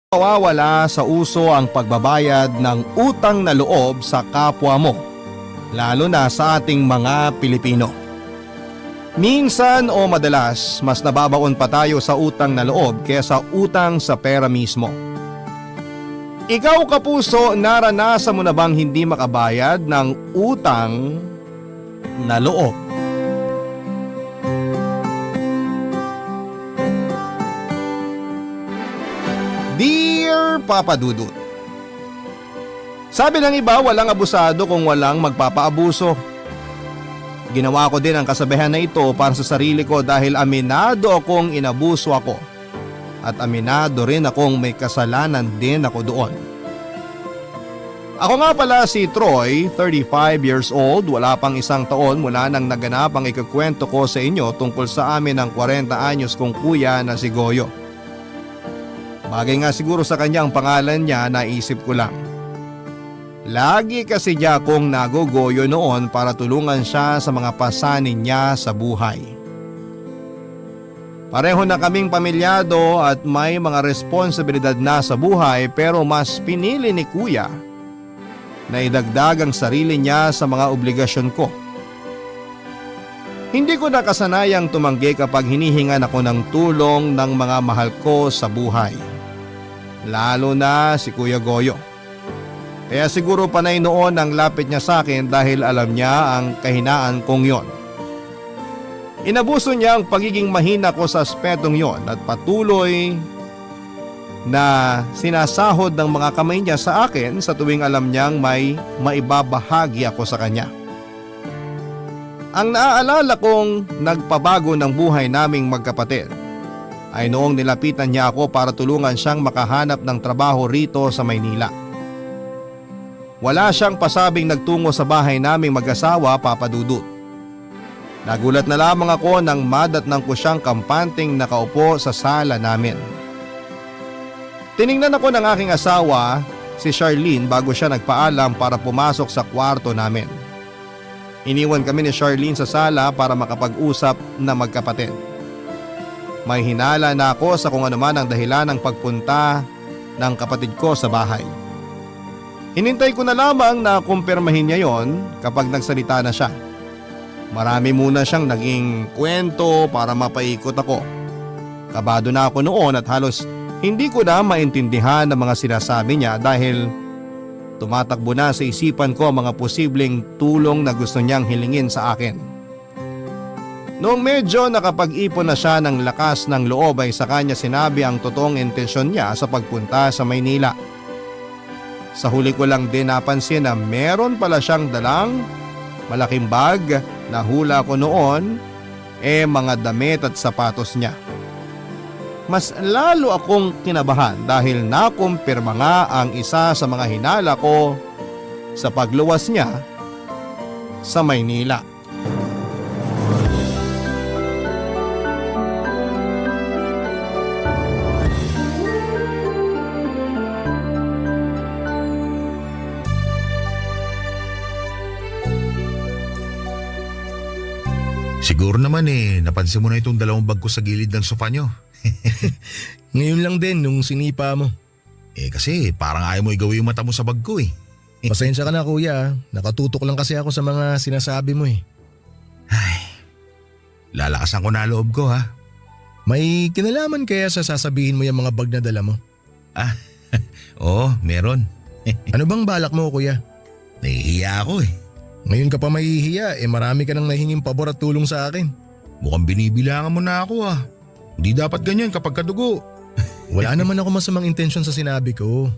Mawawala sa uso ang pagbabayad ng utang na loob sa kapwa mo, lalo na sa ating mga Pilipino. Minsan o madalas, mas nababaon pa tayo sa utang na loob kaysa utang sa pera mismo. Ikaw kapuso, naranasan mo na bang hindi makabayad ng utang na loob? Dear Papa Dudut, sabi ng iba, walang abusado kung walang magpapaabuso. Ginawa ko din ang kasabihan na ito para sa sarili ko dahil aminado akong inabuso ako at aminado rin akong may kasalanan din ako doon. Ako nga pala si Troy, 35 years old, wala pang isang taon mula nang naganap ang ikukwento ko sa inyo tungkol sa amin ng 40 anyos kong kuya na si Goyo. Bagay nga siguro sa kanya ang pangalan niya, naisip ko lang. Lagi kasi niya akong nagogoyo noon para tulungan siya sa mga pasanin niya sa buhay. Pareho na kaming pamilyado at may mga responsibilidad na sa buhay, pero mas pinili ni kuya na idagdag ang sarili niya sa mga obligasyon ko. Hindi ko nakasanayang tumanggi kapag hinihingan ako ng tulong ng mga mahal ko sa buhay. Lalo na si Kuya Goyo. Kaya siguro panay noon ang lapit niya sa akin dahil alam niya ang kahinaan kong yon. Inabuso niya ang pagiging mahina ko sa aspetong yon at patuloy na sinasahod ng mga kamay niya sa akin sa tuwing alam niyang may maibabahagi ako sa kanya. Ang naaalala kong nagpabago ng buhay naming magkapatid ay noong nilapitan niya ako para tulungan siyang makahanap ng trabaho rito sa Maynila. Wala siyang pasabing nagtungo sa bahay naming mag-asawa, Papa Dudut. Nagulat na lamang ako nang madatnang ko siyang kampanting nakaupo sa sala namin. Tiningnan ako ng aking asawa, si Charlene, bago siya nagpaalam para pumasok sa kwarto namin. Iniwan kami ni Charlene sa sala para makapag-usap na magkapatid. May hinala na ako sa kung ano man ang dahilan ng pagpunta ng kapatid ko sa bahay. Hinintay ko na lamang na kumpirmahin niya yon kapag nagsalita na siya. Marami muna siyang naging kwento para mapaikot ako. Kabado na ako noon at halos hindi ko na maintindihan ang mga sinasabi niya dahil tumatakbo na sa isipan ko ang mga posibleng tulong na gusto niyang hilingin sa akin. Noong medyo nakapag-ipon na siya ng lakas ng loob ay sa kanya sinabi ang totoong intensyon niya sa pagpunta sa Maynila. Sa huli ko lang din napansin na meron pala siyang dalang malaking bag na hula ko noon mga damit at sapatos niya. Mas lalo akong kinabahan dahil nakumpirma nga ang isa sa mga hinala ko sa pagluwas niya sa Maynila. Siguro naman napansin mo na itong dalawang bag ko sa gilid ng sofa nyo. Ngayon lang din nung sinipa mo. Kasi parang ayaw mo igawi yung mata mo sa bag ko . Pasensya ka na kuya, nakatutok lang kasi ako sa mga sinasabi mo . Ay, lalakasan ko na loob ko ha. May kinalaman kaya sa sasabihin mo yung mga bag na dala mo? Oo, meron. Ano bang balak mo kuya? Nahihiya ako . Ngayon ka pa mahihiya, marami ka nang nahinging pabor at tulong sa akin. Mukhang binibilangan mo na ako . Hindi dapat ganyan kapag kadugo. Wala naman ako masamang intensyon sa sinabi ko.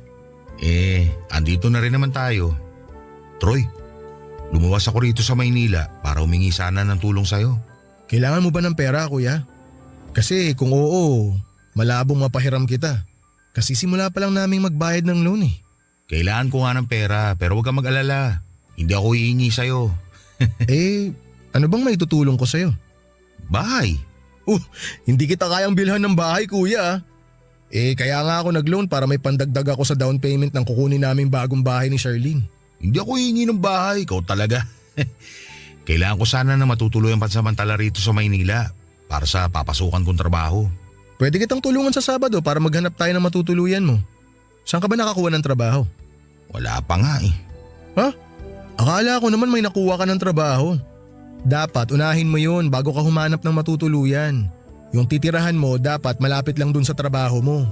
Andito na rin naman tayo. Troy, lumuwas ako rito sa Maynila para humingi sana ng tulong sa'yo. Kailangan mo ba ng pera kuya? Kasi kung oo, malabong mapahiram kita. Kasi simula pa lang naming magbayad ng loan . Kailangan ko nga ng pera pero huwag kang mag-alala. Hindi ako hihingi sa'yo. Ano bang may tutulong ko sa'yo? Bahay. Hindi kita kayang bilhan ng bahay kuya. Kaya nga ako nag-loan para may pandagdag ako sa down payment ng kukunin naming bagong bahay ni Charlene. Hindi ako hihingi ng bahay, ikaw talaga. Kailangan ko sana na matutuloy ang pansamantala rito sa Maynila para sa papasukan kong trabaho. Pwede kitang tulungan sa Sabado para maghanap tayo ng matutuluyan mo. Saan ka ba nakakuha ng trabaho? Wala pa nga eh. Akala ko naman may nakuha ka ng trabaho. Dapat unahin mo yun bago ka humanap ng matutuluyan. Yung titirahan mo dapat malapit lang dun sa trabaho mo.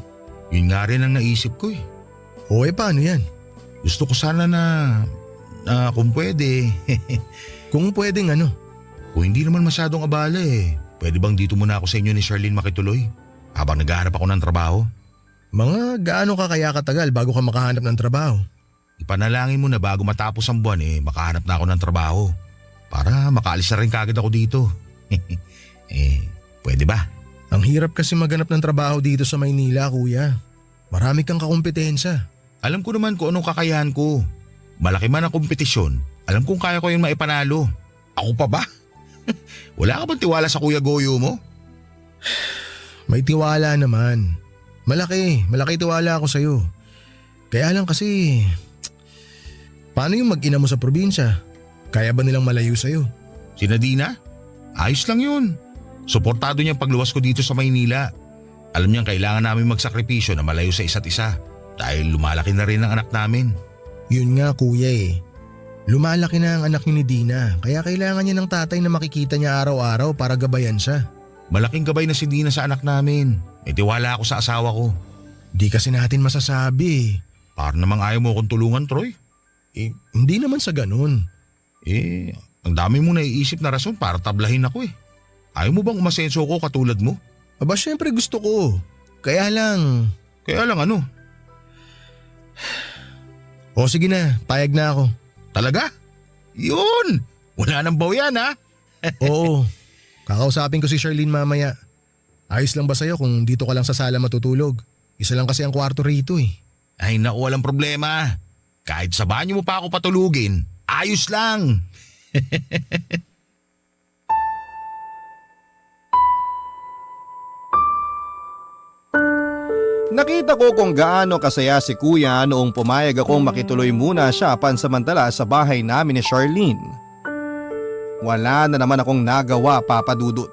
Yun nga rin ang naisip ko eh. O paano yan? Gusto ko sana na kung pwede. Kung pwedeng ano? Kung hindi naman masyadong abala eh. Pwede bang dito muna ako sa inyo ni Charlene makituloy? Habang naghahanap ako ng trabaho? Mga gaano ka kaya katagal bago ka makahanap ng trabaho? Ipanalangin mo na bago matapos ang buwan makahanap na ako ng trabaho. Para makaalis na rin kagad ako dito. Pwede ba? Ang hirap kasi maganap ng trabaho dito sa Maynila, kuya. Marami kang kakumpetensya. Alam ko naman kung anong kakayahan ko. Malaki man ang kompetisyon, alam kong kaya ko yung maipanalo. Ako pa ba? Wala ka bang tiwala sa Kuya Goyo mo? May tiwala naman. Malaki tiwala ako sa'yo. Kaya lang kasi, paano yung mag-ina mo sa probinsya? Kaya ba nilang malayo sa'yo? Si Nadina? Ayos lang yun. Suportado niyang pagluwas ko dito sa Maynila. Alam niyang kailangan namin magsakripisyo na malayo sa isa't isa dahil lumalaki na rin ang anak namin. Yun nga kuya Lumalaki na ang anak ni Dina kaya kailangan niya ng tatay na makikita niya araw-araw para gabayan siya. Malaking gabay na si Dina sa anak namin. May tiwala ako sa asawa ko. Di kasi natin masasabi. Para namang ayaw mo akong tulungan, Troy. Hindi naman sa ganun. Ang dami mong naiisip na rason para tablahin ako Ayaw mo bang umasenso ko katulad mo? Aba syempre gusto ko. Kaya lang ano? O sige na, payag na ako. Talaga? Yun! Wala nang bawian ha? Oo, kakausapin ko si Charlene mamaya. Ayos lang ba sa'yo kung dito ka lang sa sala matutulog? Isa lang kasi ang kwarto rito Ay naku, walang problema. Kahit sa banyo mo pa ako patulugin, ayos lang. Nakita ko kung gaano kasaya si kuya noong pumayag akong makituloy muna siya pansamantala sa bahay namin ni Charlene. Wala na naman akong nagawa, Papa Dudut.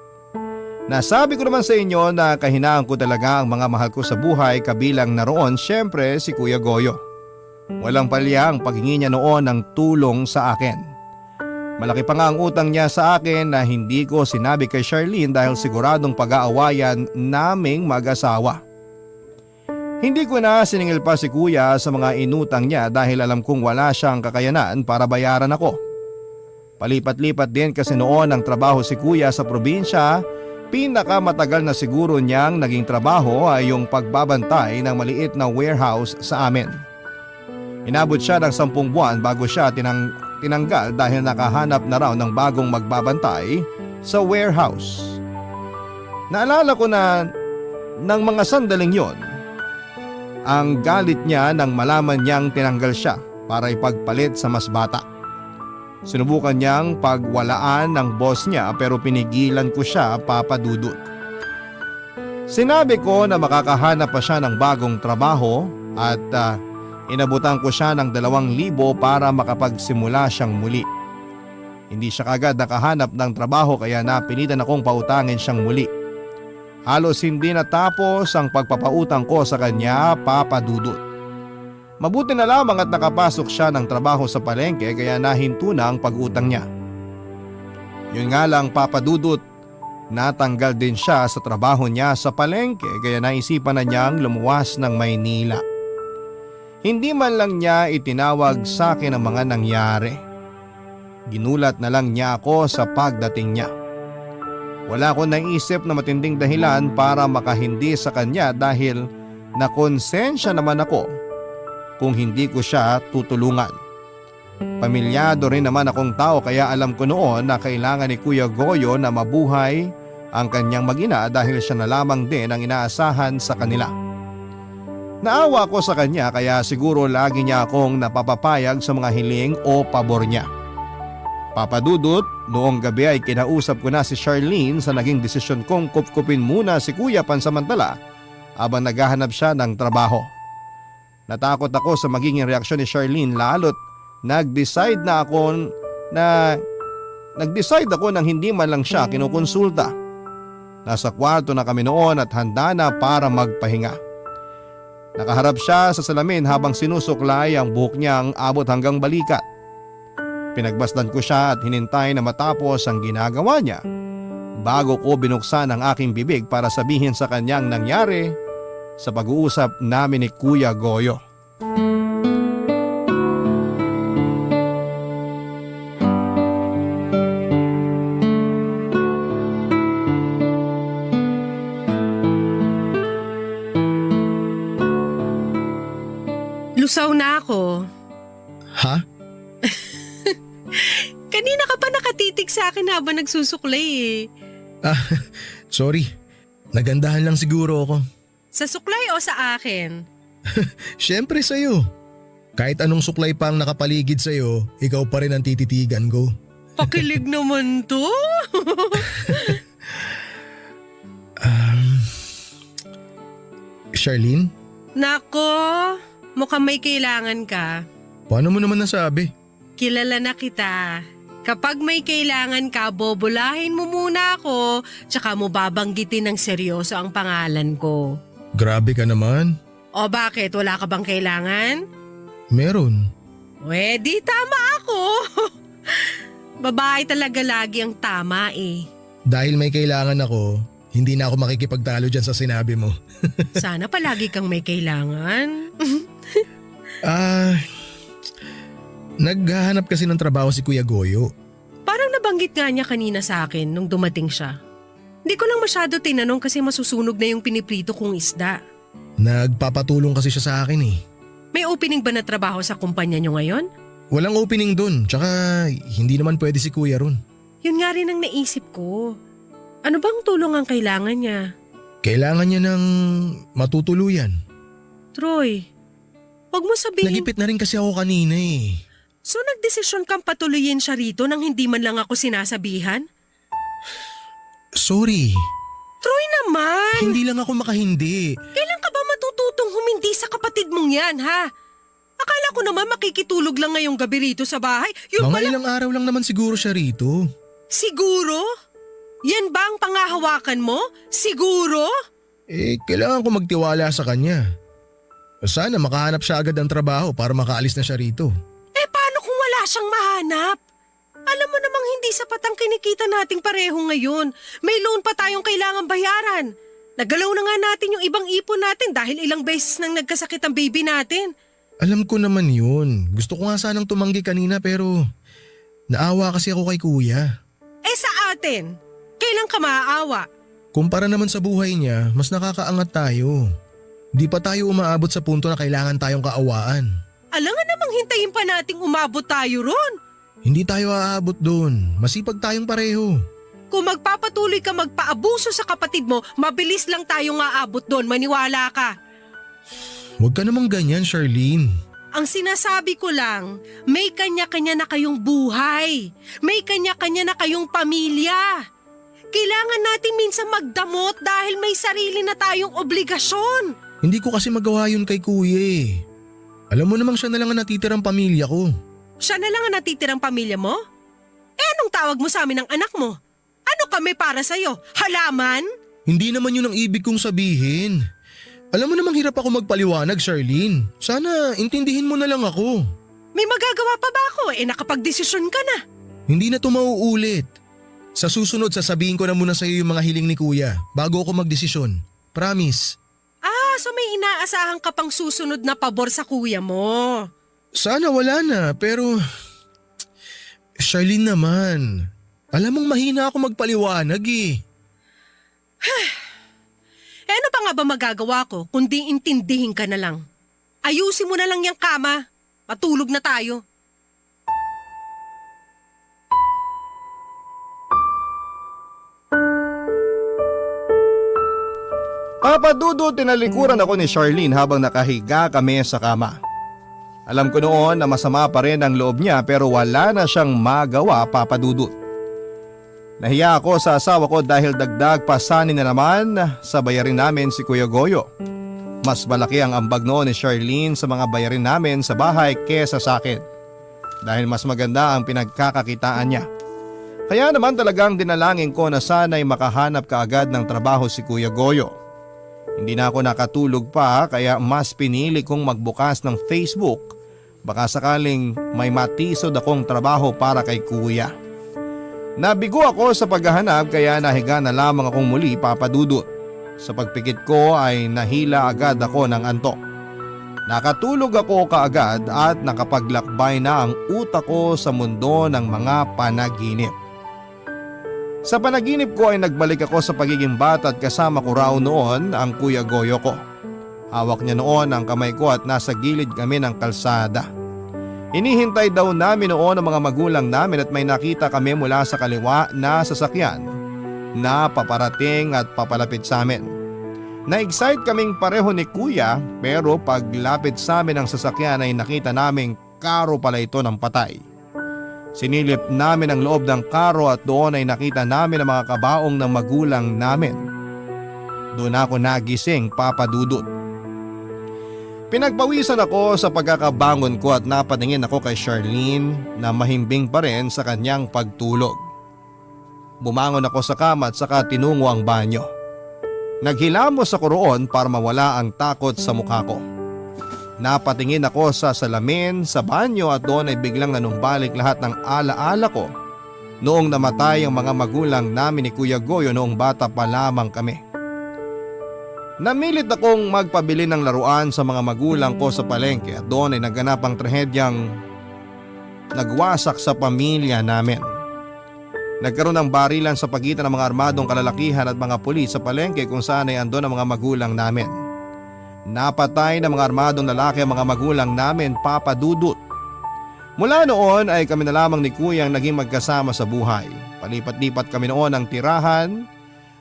Nasabi ko naman sa inyo na kahinaan ko talaga ang mga mahal ko sa buhay, kabilang naroon syempre si Kuya Goyo. Walang palya ang paghingi niya noon ng tulong sa akin. Malaki pa nga ang utang niya sa akin na hindi ko sinabi kay Charlene dahil siguradong pag-aawayan naming mag-asawa. Hindi ko na siningil pa si kuya sa mga inutang niya dahil alam kong wala siyang kakayanan para bayaran ako. Palipat-lipat din kasi noon ang trabaho si kuya sa probinsya, pinakamatagal na siguro niyang naging trabaho ay yung pagbabantay ng maliit na warehouse sa amin. Inabot siya ng 10 buwan bago siya tinanggal dahil nakahanap na raw ng bagong magbabantay sa warehouse. Naalala ko na ng mga sandaling yon, ang galit niya nang malaman niyang tinanggal siya para ipagpalit sa mas bata. Sinubukan niyang pagwalaan ng boss niya pero pinigilan ko siya, Papa Dudut. Sinabi ko na makakahanap pa siya ng bagong trabaho at inabutan ko siya ng 2,000 para makapagsimula siyang muli. Hindi siya kagad nakahanap ng trabaho kaya napilitan akong pautangin siyang muli. Halos hindi natapos ang pagpapautang ko sa kanya, Papa Dudut. Mabuti na lamang at nakapasok siya ng trabaho sa palengke kaya nahinto na ang pag-utang niya. Yun nga lang, Papa Dudut, natanggal din siya sa trabaho niya sa palengke kaya naisipan na niyang lumuwas ng Maynila. Hindi man lang niya itinawag sa akin ang mga nangyari. Ginulat na lang niya ako sa pagdating niya. Wala akong naisip na matinding dahilan para makahindi sa kanya dahil nakonsensya naman ako kung hindi ko siya tutulungan. Pamilyado rin naman akong tao kaya alam ko noon na kailangan ni Kuya Goyo na mabuhay ang kanyang mag-ina dahil siya na lamang din ang inaasahan sa kanila. Naawa ko sa kanya kaya siguro lagi niya akong napapapayag sa mga hiling o pabor niya. Papa Dudut, noong gabi ay kinausap ko na si Charlene sa naging desisyon kong kupkupin muna si kuya pansamantala habang naghahanap siya ng trabaho. Natakot ako sa magiging reaksyon ni Charlene lalo't nag-decide ako nang hindi man lang siya kinukonsulta. Nasa kwarto na kami noon at handa na para magpahinga. Nakaharap siya sa salamin habang sinusuklay ang buhok niyang abot hanggang balikat. Pinagbasdan ko siya at hinintay na matapos ang ginagawa niya bago ko binuksan ang aking bibig para sabihin sa kanyang nangyari sa pag-uusap namin ni Kuya Goyo. Lusaw na ako. Ha? Kanina ka pa nakatitig sa akin habang nagsusuklay eh. Sorry. Nagandahan lang siguro ako. Sa suklay o sa akin? Siyempre sa'yo. Kahit anong suklay pa ang nakapaligid sa'yo, ikaw pa rin ang tititigan ko. Pakilig naman to. Charlene, Nako, mukhang may kailangan ka. paano mo naman nasabi? Kilala na kita. Kapag may kailangan ka, bobolahin mo muna ako, tsaka mo babanggitin ng seryoso ang pangalan ko. Grabe ka naman. O bakit? Wala ka bang kailangan? Meron. Di tama ako. Babae talaga lagi ang tama eh. Dahil may kailangan ako, hindi na ako makikipagtalo dyan sa sinabi mo. Sana palagi kang may kailangan. Naghahanap kasi ng trabaho si Kuya Goyo. Parang nabanggit nga niya kanina sa akin nung dumating siya. Hindi ko lang masyado tinanong kasi masusunog na yung piniprito kong isda. Nagpapatulong kasi siya sa akin eh. May opening ba na trabaho sa kumpanya niyo ngayon? Walang opening dun, tsaka hindi naman pwede si Kuya ron. Yun nga rin ang naisip ko. Ano bang tulong ang kailangan niya? Kailangan niya ng matutuluyan. Troy, wag mo sabihin. Nagipit na rin kasi ako kanina eh. So nagdesisyon kang patuloyin siya rito nang hindi man lang ako sinasabihan? Sorry, Troy naman! hindi lang ako makahindi. Kailan ka ba matututong humindi sa kapatid mong yan, ha? Akala ko naman makikitulog lang ngayong gabi rito sa bahay. Yun Mga pala, ilang araw lang naman siguro siya rito. siguro? Yan ba ang pangahawakan mo? Siguro? Kailangan ko magtiwala sa kanya. Sana makahanap siya agad ng trabaho para makaalis na siya rito. Paano kung wala siyang mahanap? Alam mo namang hindi sapat ang kinikita nating pareho ngayon. May loan pa tayong kailangan bayaran. Nagalaw na nga natin yung ibang ipon natin dahil ilang beses nang nagkasakit ang baby natin. Alam ko naman yun. Gusto ko nga sanang tumanggi kanina pero naawa kasi ako kay Kuya. Sa atin, kailan ka maaawa? Kumpara naman sa buhay niya, mas nakakaangat tayo. Di pa tayo umaabot sa punto na kailangan tayong kaawaan. Alangan namang hintayin pa nating umabot tayo ron. Hindi tayo aabot doon. Masipag tayong pareho. Kung magpapatuloy ka magpaabuso sa kapatid mo, mabilis lang tayong aabot doon, maniwala ka. Huwag ka namang ganyan, Charlene. Ang sinasabi ko lang, may kanya-kanya na kayong buhay. May kanya-kanya na kayong pamilya. Kailangan natin minsan magdamot dahil may sarili na tayong obligasyon. Hindi ko kasi magawa yun kay Kuya eh. Alam mo namang siya na lang ang natitirang pamilya ko. Siya na lang ang natitirang pamilya mo? Anong tawag mo sa amin ng anak mo? Ano kami para sa'yo? Halaman? Hindi naman yun ang ibig kong sabihin. Alam mo namang hirap ako magpaliwanag, Charlene. Sana intindihin mo na lang ako. May magagawa pa ba ako? Nakapagdesisyon ka na. Hindi na to mauulit. Sa susunod, sasabihin ko na muna sa'yo yung mga hiling ni Kuya bago ako magdesisyon. Promise. So may inaasahan ka pang susunod na pabor sa kuya mo. Sana wala na, pero… Charlene naman, alam mong mahina ako magpaliwanag eh. Ano pa nga ba magagawa ko kundi intindihin ka na lang? Ayusin mo na lang yung kama. Matulog na tayo. Papadudo tinalikuran ako ni Charlene habang nakahiga kami sa kama. Alam ko noon na masama pa rin ang loob niya pero wala na siyang magawa, papadudot. Nahiya ako sa asawa ko dahil dagdag pasanin na naman sa bayarin namin si Kuya Goyo. Mas malaki ang ambag noon ni Charlene sa mga bayarin namin sa bahay kesa sa akin. Dahil mas maganda ang pinagkakakitaan niya. Kaya naman talagang dinalangin ko na sana'y makahanap kaagad ng trabaho si Kuya Goyo. Hindi na ako nakatulog pa kaya mas pinili kong magbukas ng Facebook. Baka sakaling may matisod akong trabaho para kay kuya. Nabigo ako sa paghahanap kaya nahiga na lamang akong muli, Papa Dudut. Sa pagpikit ko ay nahila agad ako ng antok. Nakatulog ako kaagad at nakapaglakbay na ang utak ko sa mundo ng mga panaginip. Sa panaginip ko ay nagbalik ako sa pagiging bata at kasama ko raw noon ang Kuya Goyo ko. Hawak niya noon ang kamay ko at nasa gilid kami ng kalsada. Hinihintay daw namin noon ang mga magulang namin at may nakita kami mula sa kaliwa na sasakyan na paparating at papalapit sa amin. Na-excite kaming pareho ni Kuya pero paglapit sa amin ng sasakyan ay nakita naming karo pala ito ng patay. Sinilip namin ang loob ng karo at doon ay nakita namin ang mga kabaong ng magulang namin. Doon ako nagising, Papa Dudut. Pinagpawisan ako sa pagkakabangon ko at napatingin ako kay Charlene na mahimbing pa rin sa kanyang pagtulog. Bumangon ako sa kama at saka tinungo ang banyo. Naghilamos ako roon para mawala ang takot sa mukha ko. Napatingin ako sa salamin sa banyo at doon ay biglang nanumbalik lahat ng alaala ko noong namatay ang mga magulang namin ni Kuya Goyo noong bata pa lamang kami. Namilit akong magpabili ng laruan sa mga magulang ko sa palengke at doon ay naganap ang trahedyang nagwasak sa pamilya namin. Nagkaroon ng barilan sa pagitan ng mga armadong kalalakihan at mga pulis sa palengke kung saan ay andon ang mga magulang namin. Napatay ng mga armadong lalaki ang mga magulang namin, Papa Dudut. Mula noon ay kami na lamang ni Kuya ang naging magkasama sa buhay. Palipat-lipat kami noon ng tirahan.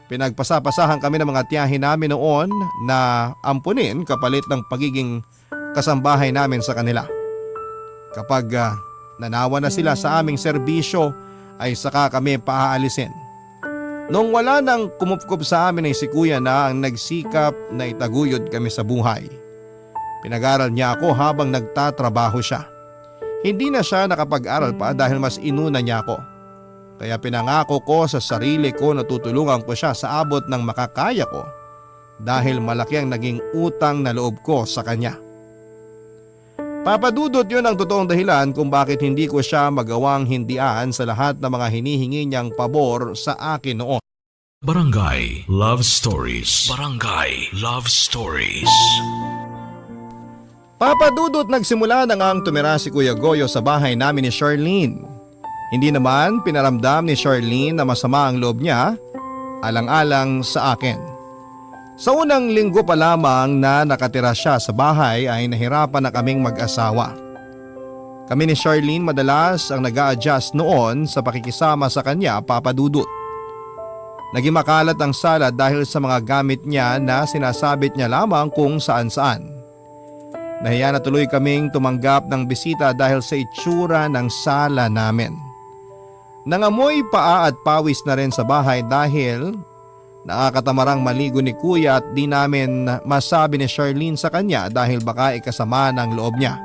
Pinagpasapasahan kami ng mga tiyahin namin noon na ampunin kapalit ng pagiging kasambahay namin sa kanila. Kapag nanawa na sila sa aming serbisyo ay saka kami paaalisin. Noong wala nang kumupkup sa amin ay si Kuya na ang nagsikap na itaguyod kami sa buhay. Pinag-aral niya ako habang nagtatrabaho siya. Hindi na siya nakapag-aral pa dahil mas inuna niya ako. Kaya pinangako ko sa sarili ko na tutulungan ko siya sa abot ng makakaya ko dahil malaki ang naging utang na loob ko sa kanya. Papa Dudut, yun ang totoong dahilan kung bakit hindi ko siya magawang hindian sa lahat ng mga hinihingi niyang pabor sa akin noon. Barangay Love Stories. Barangay Love Stories. Papa Dudut, nagsimula na ngang tumira si Kuya Goyo sa bahay namin ni Charlene. Hindi naman pinaramdam ni Charlene na masama ang loob niya, alang-alang sa akin. Sa unang linggo pa lamang na nakatira siya sa bahay ay nahirapan na kaming mag-asawa. Kami ni Charlene madalas ang nag-a-adjust noon sa pakikisama sa kanya, Papa Dudut. Naging makalat ang sala dahil sa mga gamit niya na sinasabit niya lamang kung saan-saan. Nahiya na tuloy kaming tumanggap ng bisita dahil sa itsura ng sala namin. Nangamoy paa at pawis na rin sa bahay dahil nakakatamarang maligo ni Kuya at di namin masabi ni Charlene sa kanya dahil baka ikasama ng loob niya.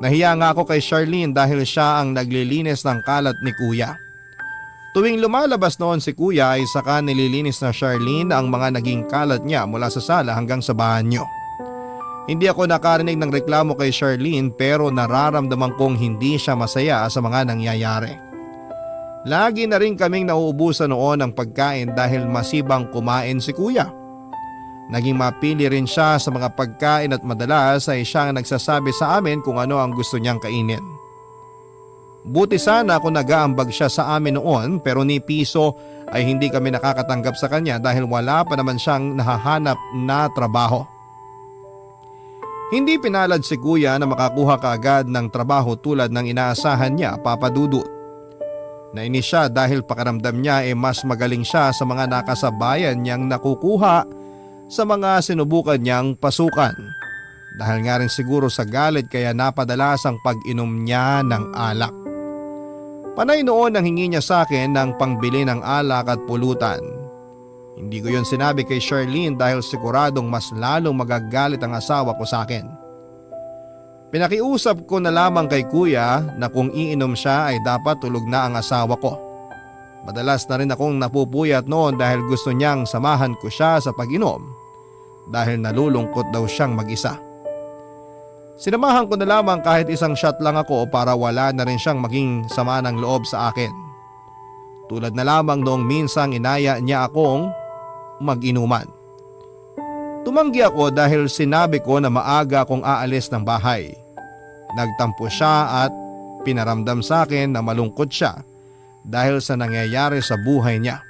Nahiya nga ako kay Charlene dahil siya ang naglilinis ng kalat ni Kuya. Tuwing lumalabas noon si Kuya ay saka nililinis na Charlene ang mga naging kalat niya mula sa sala hanggang sa banyo. Hindi ako nakarinig ng reklamo kay Charlene pero nararamdaman kong hindi siya masaya sa mga nangyayari. Lagi na rin kaming nauubusan noon ng pagkain dahil masibang kumain si Kuya. Naging mapili rin siya sa mga pagkain at madalas ay siyang nagsasabi sa amin kung ano ang gusto niyang kainin. Buti sana kung nag-aambag siya sa amin noon pero ni piso ay hindi kami nakakatanggap sa kanya dahil wala pa naman siyang nahahanap na trabaho. Hindi pinalad si Kuya na makakuha kaagad ng trabaho tulad ng inaasahan niya, Papa Dudut. Nainis siya dahil pakiramdam niya mas magaling siya sa mga nakasabayan niyang nakukuha sa mga sinubukan niyang pasukan. Dahil nga rin siguro sa galit kaya napadalas ang pag-inom niya ng alak. Panay noon ang hingi niya sa akin ng pangbili ng alak at pulutan. Hindi ko yun sinabi kay Charlene dahil siguradong mas lalong magagalit ang asawa ko sa akin. Pinakiusap ko na lamang kay Kuya na kung iinom siya ay dapat tulog na ang asawa ko. Madalas na rin akong napupuyat noon dahil gusto niyang samahan ko siya sa pag-inom dahil nalulungkot daw siyang mag-isa. Sinamahan ko na lamang kahit isang shot lang ako para wala na rin siyang maging sama ng loob sa akin. Tulad na lamang noong minsang inaya niya akong mag-inuman. Tumanggi ako dahil sinabi ko na maaga akong aalis ng bahay. Nagtampo siya at pinaramdam sa akin na malungkot siya dahil sa nangyayari sa buhay niya.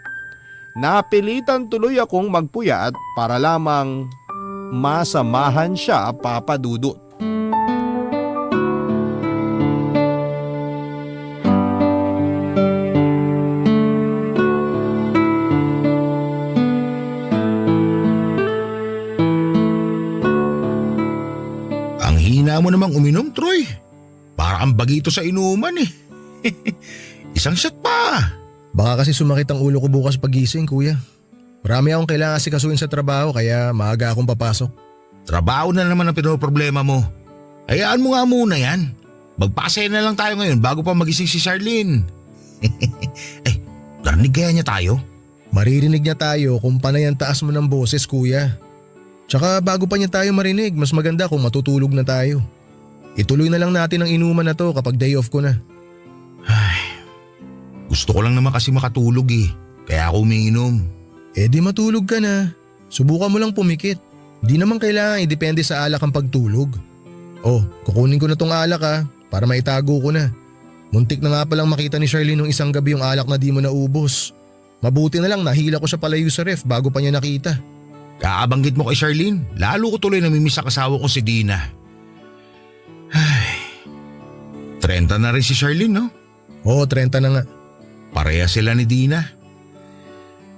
Napilitan tuloy akong magpuyat para lamang masamahan siya, Papa Dudut. Ang hina mo namang uminom, Troy. Para kang bagito sa inuman eh. Isang shot pa. Baka kasi sumakit ang ulo ko bukas pagising, kuya. Marami akong kailangan asikasuhin sa trabaho kaya maaga akong papasok. Trabaho na naman ang pinoproblema mo. Hayaan mo nga muna yan. Magpasaya na lang tayo ngayon bago pa magising si Charlene. Ay, narinig kaya niya tayo? Maririnig niya tayo kung panay ang taas mo ng boses, kuya. Tsaka bago pa niya tayo marinig, mas maganda kung matutulog na tayo. Ituloy na lang natin ang inuman na to kapag day off ko na. Ay, gusto ko lang naman kasi makatulog eh. Kaya ako umiinom. Eh di matulog ka na. Subukan mo lang pumikit. Di naman kailangan idepende sa alak ang pagtulog. Oh, kukunin ko na tong alak para maitago ko na. Muntik na nga palang makita ni Charlene nung isang gabi yung alak na di mo naubos. Mabuti na lang nahila ko siya palayo sa ref bago pa niya nakita. Kaabanggit mo kay Charlene, lalo ko tuloy namimiss sa kasawa ko si Dina. Ay, 30 na rin si Charlene, no? Oo, 30 na nga. Pareha sila ni Dina.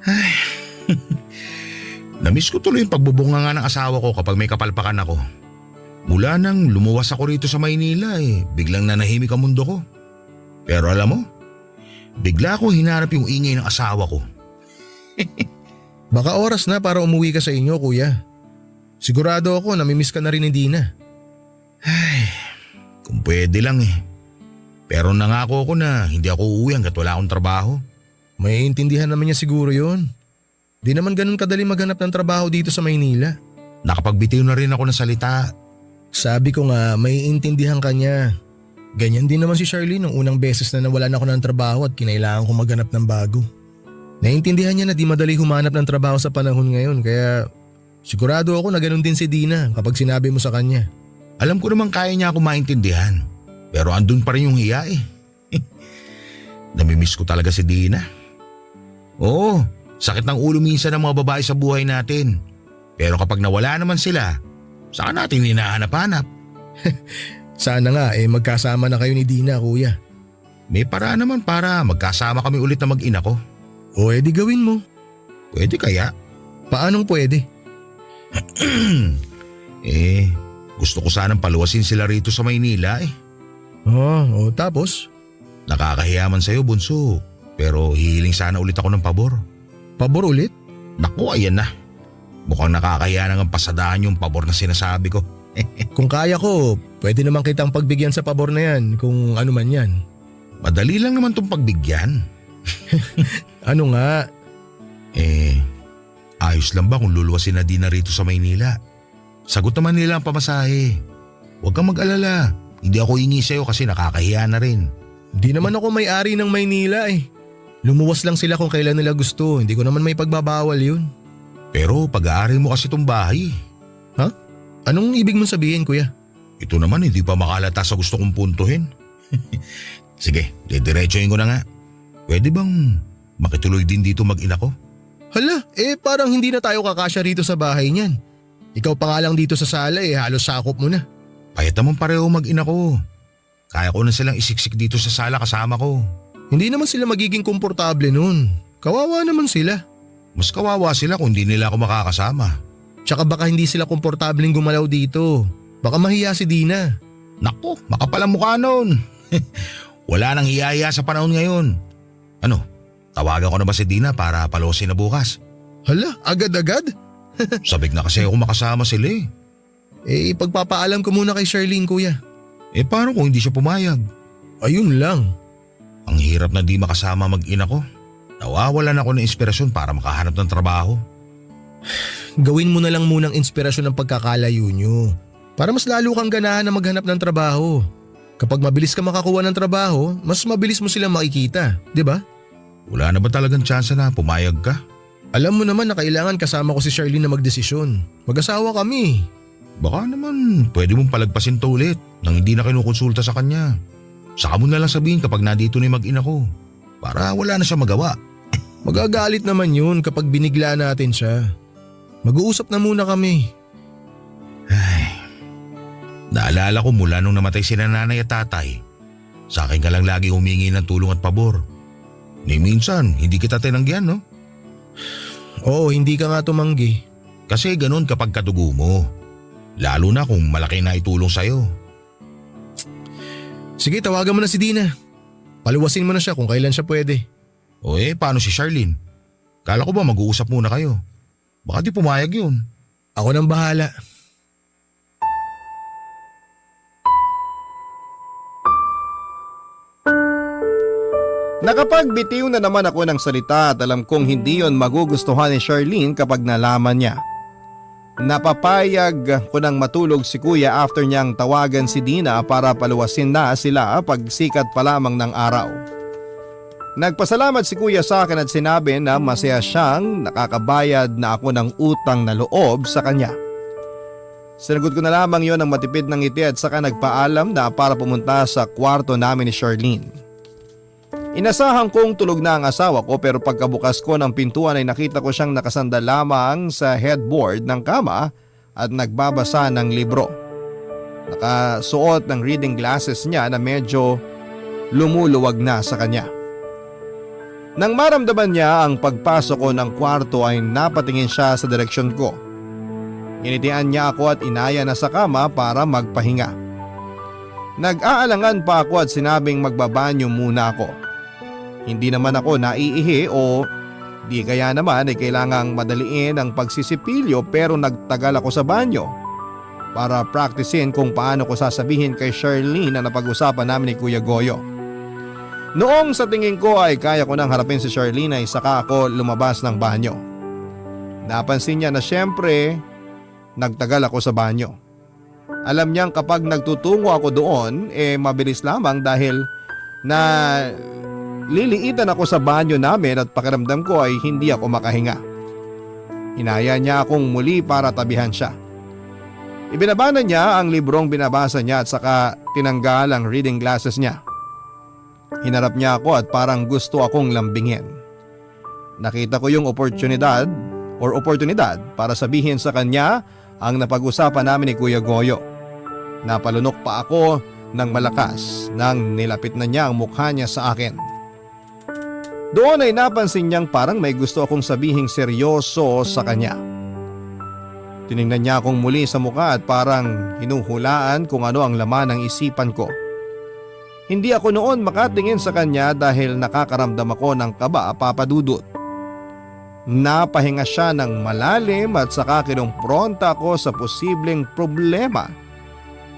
Ay, namiss ko tuloy yung pagbubunga nga ng asawa ko kapag may kapalpakan ako. Mula nang lumuwas ako rito sa Maynila biglang nanahimik ang mundo ko. Pero alam mo, bigla ko hinarap yung ingay ng asawa ko. Baka oras na para umuwi ka sa inyo, kuya. Sigurado ako namimiss ka na rin ni Dina. Ay, kung pwede lang eh. Pero nangako ako na hindi ako uuwi hanggat wala akong trabaho. May intindihan naman niya siguro yon. Di naman ganun kadali maghanap ng trabaho dito sa Maynila. Nakapagbitiw na rin ako ng salita. Sabi ko nga, may intindihan ka niya. Ganyan din naman si Charlene nung unang beses na nawalan ako ng trabaho at kinailangan ko maghanap ng bago. Naintindihan niya na di madali humanap ng trabaho sa panahon ngayon kaya sigurado ako na ganun din si Dina kapag sinabi mo sa kanya. Alam ko naman kaya niya ako maintindihan. Pero andun pa rin yung hiya eh. Namimiss ko talaga si Dina. Oo, sakit ng ulo minsan ng mga babae sa buhay natin. Pero kapag nawala naman sila, saka natin hinahanap-hanap. Sana nga magkasama na kayo ni Dina, kuya. May paraan naman para magkasama kami ulit na mag-ina ko. O di gawin mo. Pwede kaya? Paanong pwede? Gusto ko sanang paluwasin sila rito sa Maynila eh. Tapos? Nakakahiya man sa'yo, bunso. Pero hihiling sana ulit ako ng pabor. Pabor ulit? Naku, ayan na. Mukhang nakakahiya nang pasadahan yung pabor na sinasabi ko. Kung kaya ko, pwede naman kitang pagbigyan sa pabor na yan kung ano man yan. Madali lang naman tong pagbigyan. Ano nga? Ayos lang ba kung luluwasin na Dina rito sa Maynila? Sagot naman nila ang pamasahe. Huwag kang mag-alala. Hindi ako hingi sa'yo kasi nakakahiya na rin. Di naman ako may-ari ng Maynila eh. Lumuwas lang sila kung kailan nila gusto. Hindi ko naman may pagbabawal yun. Pero pag-aari mo kasi itong bahay. Ha? Anong ibig mong sabihin, kuya? Ito naman hindi pa makalata sa gusto kong puntuhin. Sige, didiretsuhin ko na nga. Pwede bang makituloy din dito mag-ina ko? Hala, parang hindi na tayo kakasya rito sa bahay niyan. Ikaw pa nga lang dito sa sala halos sakop mo na. Payat naman pareho mag-ina ko. Kaya ko na silang isiksik dito sa sala kasama ko. Hindi naman sila magiging komportable nun. Kawawa naman sila. Mas kawawa sila kung hindi nila ako makakasama. Tsaka baka hindi sila komportableng gumalaw dito. Baka mahiya si Dina. Naku, makapal ang mukha nun. Wala nang hiyaya sa panahon ngayon. Ano, tawagan ko na ba si Dina para palosin na bukas? Hala, agad-agad? Sabik na kasi ako makasama sila eh. Ipagpapaalam ko muna kay Charlene, kuya. Paano kung hindi siya pumayag? Ayun lang. Ang hirap na di makasama mag-ina ko. Nawawalan ako ng inspirasyon para makahanap ng trabaho. gawin mo na lang munang inspirasyon ng pagkakalayo nyo. Para mas lalo kang ganahan na maghanap ng trabaho. Kapag mabilis ka makakuha ng trabaho, mas mabilis mo silang makikita, di ba? Wala na ba talagang tsansa na pumayag ka? Alam mo naman na kailangan kasama ko si Charlene na magdesisyon. Mag-asawa kami. Baka naman pwede mong palagpasin to ulit nang hindi na kinukonsulta sa kanya. Saka mo na lang sabihin kapag nandito na yung mag-ina ko. Para wala na siya magawa. Magagalit naman yun kapag binigla natin siya. Mag-uusap na muna kami. Naalala ko mula nung namatay si nanay at tatay. Sa akin ka lang lagi humingi ng tulong at pabor. Ni minsan, hindi kita tinanggihan, no? Oo, hindi ka nga tumanggi. Kasi ganun kapag katugo mo. Lalo na kung malaki na itulong sa'yo. Sige, tawagan mo na si Dina. Paluwasin mo na siya kung kailan siya pwede. O paano si Charlene? Kala ko ba mag-uusap muna kayo? Baka di pumayag yun. Ako nang bahala. Nakapagbitiw na naman ako ng salita at alam kong hindi yon magugustuhan ni Charlene kapag nalaman niya. Napapayag ko nang matulog si kuya after niyang tawagan si Dina para paluwasin na sila pag sikat pa lamang ng araw. Nagpasalamat si kuya sa akin at sinabi na masaya siyang nakakabayad na ako ng utang na loob sa kanya. Sinagot ko na lamang yon ng matipid ng ngiti at saka nagpaalam na para pumunta sa kwarto namin ni Charlene. Inasahan kong tulog na ang asawa ko pero pagkabukas ko ng pintuan ay nakita ko siyang nakasandal lamang sa headboard ng kama at nagbabasa ng libro. Nakasuot ng reading glasses niya na medyo lumuluwag na sa kanya. Nang maramdaman niya ang pagpasok ko ng kwarto ay napatingin siya sa direksyon ko. Initian niya ako at inaya na sa kama para magpahinga. Nag-aalangan pa ako at sinabing magbabanyo muna ako. Hindi naman ako naiihi o di kaya naman ay kailangang madaliin ang pagsisipilyo pero nagtagal ako sa banyo para praktisin kung paano ko sasabihin kay Charlene na napag-usapan namin ni Kuya Goyo. Noong sa tingin ko ay kaya ko nang harapin si Charlene ay saka ako lumabas ng banyo. Napansin niya na siyempre nagtagal ako sa banyo. Alam niyang kapag nagtutungo ako doon mabilis lamang dahil na liliitan ako sa banyo namin at pakiramdam ko ay hindi ako makahinga. Hinaya niya akong muli para tabihan siya. Ibinaba na niya ang librong binabasa niya at saka tinanggal ang reading glasses niya. Hinarap niya ako at parang gusto akong lambingin. Nakita ko yung oportunidad para sabihin sa kanya ang napag-usapan namin ni Kuya Goyo. Napalunok pa ako ng malakas nang nilapit na niya ang mukha niya sa akin. Doon ay napansin niyang parang may gusto akong sabihing seryoso sa kanya. Tiningnan niya akong muli sa mukha at parang hinuhulaan kung ano ang laman ng isipan ko. Hindi ako noon makatingin sa kanya dahil nakakaramdam ako ng kaba, Papa Dudut. Napahinga siya ng malalim at saka kinumpronta ako sa posibleng problema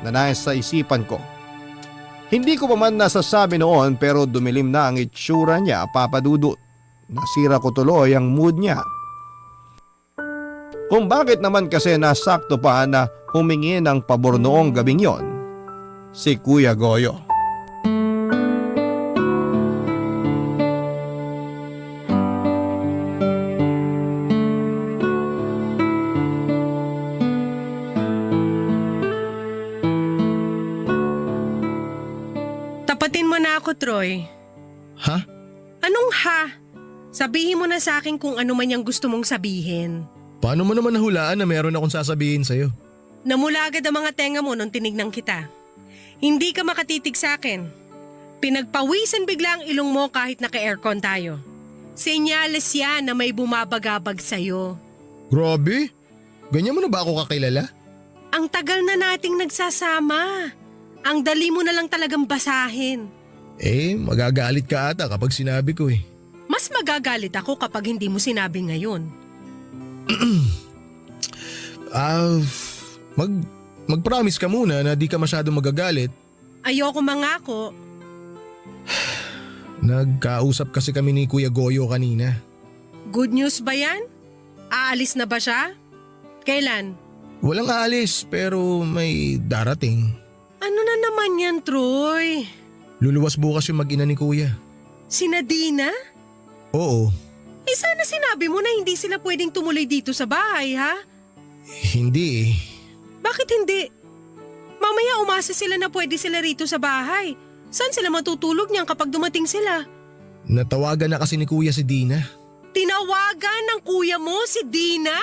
na nasa isipan ko. Hindi ko pa man nasasabi noon pero dumilim na ang itsura niya, Papa Dudut. Nasira ko tuloy ang mood niya. Kung bakit naman kasi nasakto pa na humingi ng pabor noong gabing yon, si Kuya Goyo. Tapatin mo na ako, Troy. Ha? Anong ha? Sabihin mo na sa akin kung ano man yung gusto mong sabihin. Paano mo naman nahulaan na meron akong sasabihin sa'yo? Namula agad ang mga tenga mo nung tinignan kita. Hindi ka makatitig sa akin. Pinagpawisan bigla ang ilong mo kahit naka-aircon tayo. Senyales yan na may bumabagabag sa'yo. Grabe? Ganyan mo na ba ako kakilala? Ang tagal na nating nagsasama. Ang dali mo na lang talagang basahin. Magagalit ka ata kapag sinabi ko eh. Mas magagalit ako kapag hindi mo sinabi ngayon. Mag-promise ka muna na di ka masyadong magagalit. Ayoko mangako. Nagkausap kasi kami ni Kuya Goyo kanina. Good news ba yan? Aalis na ba siya? Kailan? Walang aalis pero may darating. Ano na naman yan, Troy? Luluwas bukas yung mag-ina ni kuya. Si Nadina? Oo, Sana sinabi mo na hindi sila pwedeng tumuloy dito sa bahay, ha? hindi eh. Bakit hindi? Mamaya umasa sila na pwede sila rito sa bahay. Saan sila matutulog niyan kapag dumating sila? Natawagan na kasi ni kuya si Dina. Tinawagan ng kuya mo si Dina?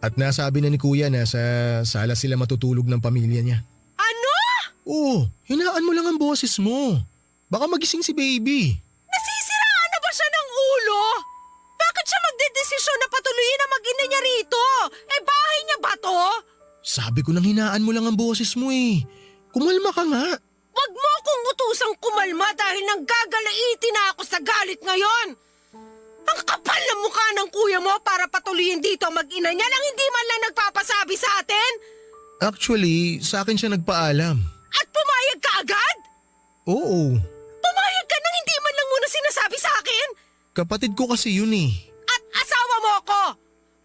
At nasabi na ni kuya na sa sala sila matutulog ng pamilya niya. Ano? Oo, hinaan mo lang ang boses mo. Baka magising si baby. Nasisiraan na ba siya ng ulo? Bakit siya magdedesisyon na patuloyin ang mag-ina niya rito? Bahay niya ba to? Sabi ko nang hinaan mo lang ang boses mo eh. Kumalma ka nga. Wag mo akong utusang kumalma dahil nanggagalaiti na ako sa galit ngayon. Ang kapal na mukha ng kuya mo para patuloyin dito ang mag-ina niya nang hindi man lang nagpapasabi sa atin? Actually, sa akin siya nagpaalam. At pumayag ka agad? Oo, Pumayag ka nang hindi man lang muna sinasabi sa akin? kapatid ko kasi yun eh. At asawa mo ako!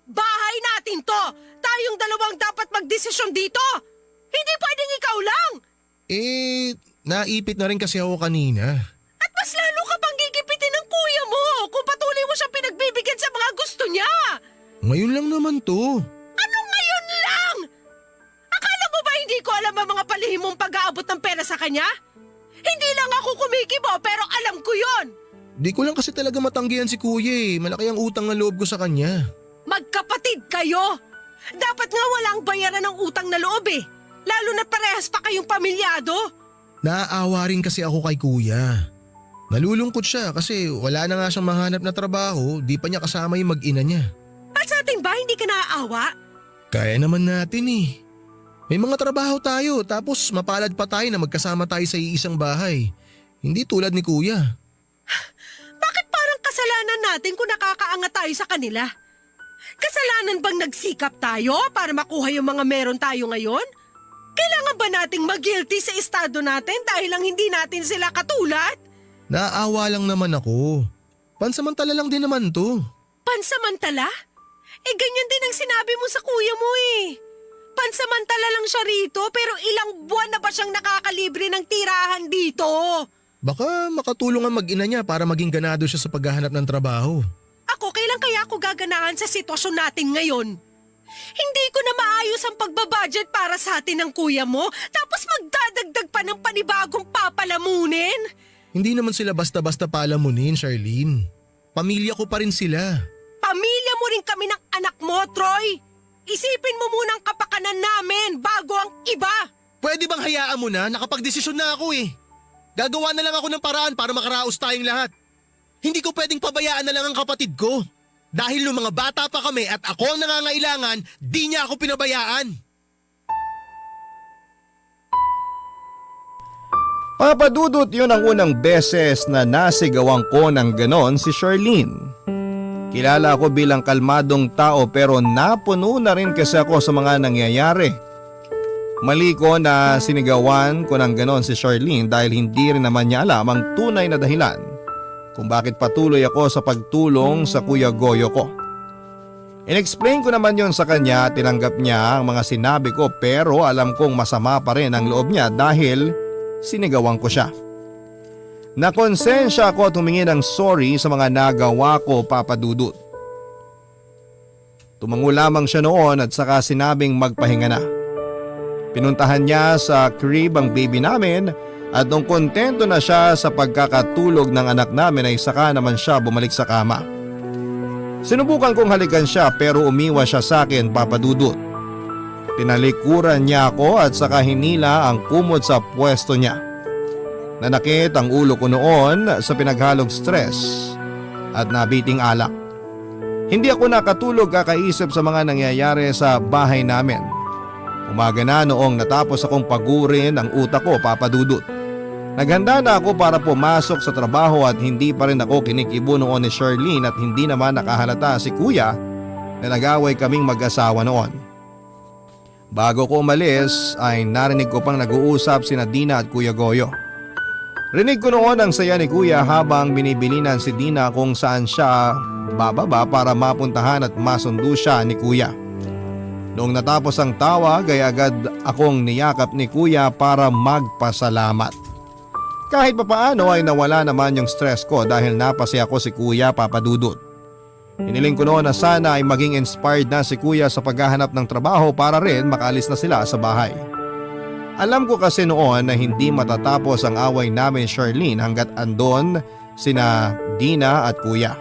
Bahay natin to! Tayong dalawang dapat magdesisyon dito! Hindi pwedeng ikaw lang! Naipit na rin kasi ako kanina. At mas lalo ka pang gigipitin ng kuya mo kung patuloy mo siyang pinagbibigyan sa mga gusto niya! Ngayon lang naman to. Anong ngayon lang? Akala mo ba hindi ko alam ang mga palihim mong pag-aabot ng pera sa kanya? Hindi lang ako kumikibo pero alam ko yon. Di ko lang kasi talaga matanggihan si kuya eh. Malaki ang utang na loob ko sa kanya. Magkapatid kayo! Dapat nga walang bayaran ng utang na loob eh. Lalo na parehas pa kayong pamilyado. Naaawa rin kasi ako kay kuya. Nalulungkot siya kasi wala na nga siyang mahanap na trabaho, di pa niya kasama yung mag-ina niya. At sa atin ba hindi ka naaawa? Kaya naman natin eh. May mga trabaho tayo tapos mapalad pa tayo na magkasama tayo sa iisang bahay. Hindi tulad ni kuya. Bakit parang kasalanan natin kung nakakaangat tayo sa kanila? Kasalanan bang nagsikap tayo para makuha yung mga meron tayo ngayon? Kailangan ba nating mag-guilty sa estado natin dahil lang hindi natin sila katulad? Naaawa lang naman ako. Pansamantala lang din naman to. Pansamantala? Ganyan din ang sinabi mo sa kuya mo eh. Pansamantala lang siya rito pero ilang buwan na ba siyang nakakalibre ng tirahan dito? Baka makatulong ang mag-ina niya para maging ganado siya sa paghahanap ng trabaho. Ako, kailan kaya ako gaganahan sa sitwasyon natin ngayon? Hindi ko na maayos ang pagbabudget para sa atin ng kuya mo tapos magdadagdag pa ng panibagong papalamunin? Hindi naman sila basta-basta palamunin, Charlene. Pamilya ko pa rin sila. Pamilya mo rin kami ng anak mo, Troy. Isipin mo muna ang kapakanan namin bago ang iba. Pwede bang hayaan mo na? Nakapagdesisyon na ako eh. Gagawa na lang ako ng paraan para makaraos tayong lahat. Hindi ko pwedeng pabayaan na lang ang kapatid ko. Dahil nung mga bata pa kami at ako ang nangangailangan, di niya ako pinabayaan. Papadudot yun ang unang beses na nasigawan ko ng ganon si Charlene. Kilala ako bilang kalmadong tao pero napuno na rin kasi ako sa mga nangyayari. Mali ko na sinigawan ko ng ganon si Charlene dahil hindi rin naman niya alam ang tunay na dahilan kung bakit patuloy ako sa pagtulong sa Kuya Goyo ko. In-explain ko naman yon sa kanya, tinanggap niya ang mga sinabi ko pero alam kong masama pa rin ang loob niya dahil sinigawan ko siya. Nakonsensya ako at humingi ng sorry sa mga nagawa ko, Papa Dudut. Tumango lamang siya noon at saka sinabing magpahinga na. Pinuntahan niya sa crib ang baby namin at nung kontento na siya sa pagkakatulog ng anak namin ay saka naman siya bumalik sa kama. Sinubukan kong halikan siya pero umiwas siya sa akin, Papa Dudut. Tinalikuran niya ako at saka hinila ang kumot sa pwesto niya. Nanakit ang ulo ko noon sa pinaghalong stress at nabiting alak. Hindi ako nakatulog kakaisip sa mga nangyayari sa bahay namin. Umaga na noong natapos akong pagurin ang utak ko, Papa Dudut. Naghanda na ako para pumasok sa trabaho at hindi pa rin ako kinikibo noon ni Charlene at hindi naman nakahalata si Kuya na nag-away kaming mag-asawa noon. Bago ko umalis ay narinig ko pang nag-uusap sina Dina at Kuya Goyo. Rinig ko noon ang saya ni Kuya habang binibilinan si Dina kung saan siya bababa para mapuntahan at masundo siya ni Kuya. Noong natapos ang tawag ay agad akong niyakap ni kuya para magpasalamat. Kahit papaano ay nawala naman yung stress ko dahil napasaya ko si kuya, Papa Dudut. Hiniling ko noon na sana ay maging inspired na si kuya sa paghahanap ng trabaho para rin makaalis na sila sa bahay. Alam ko kasi noon na hindi matatapos ang away namin ni Charlene hanggat andon sina Dina at kuya.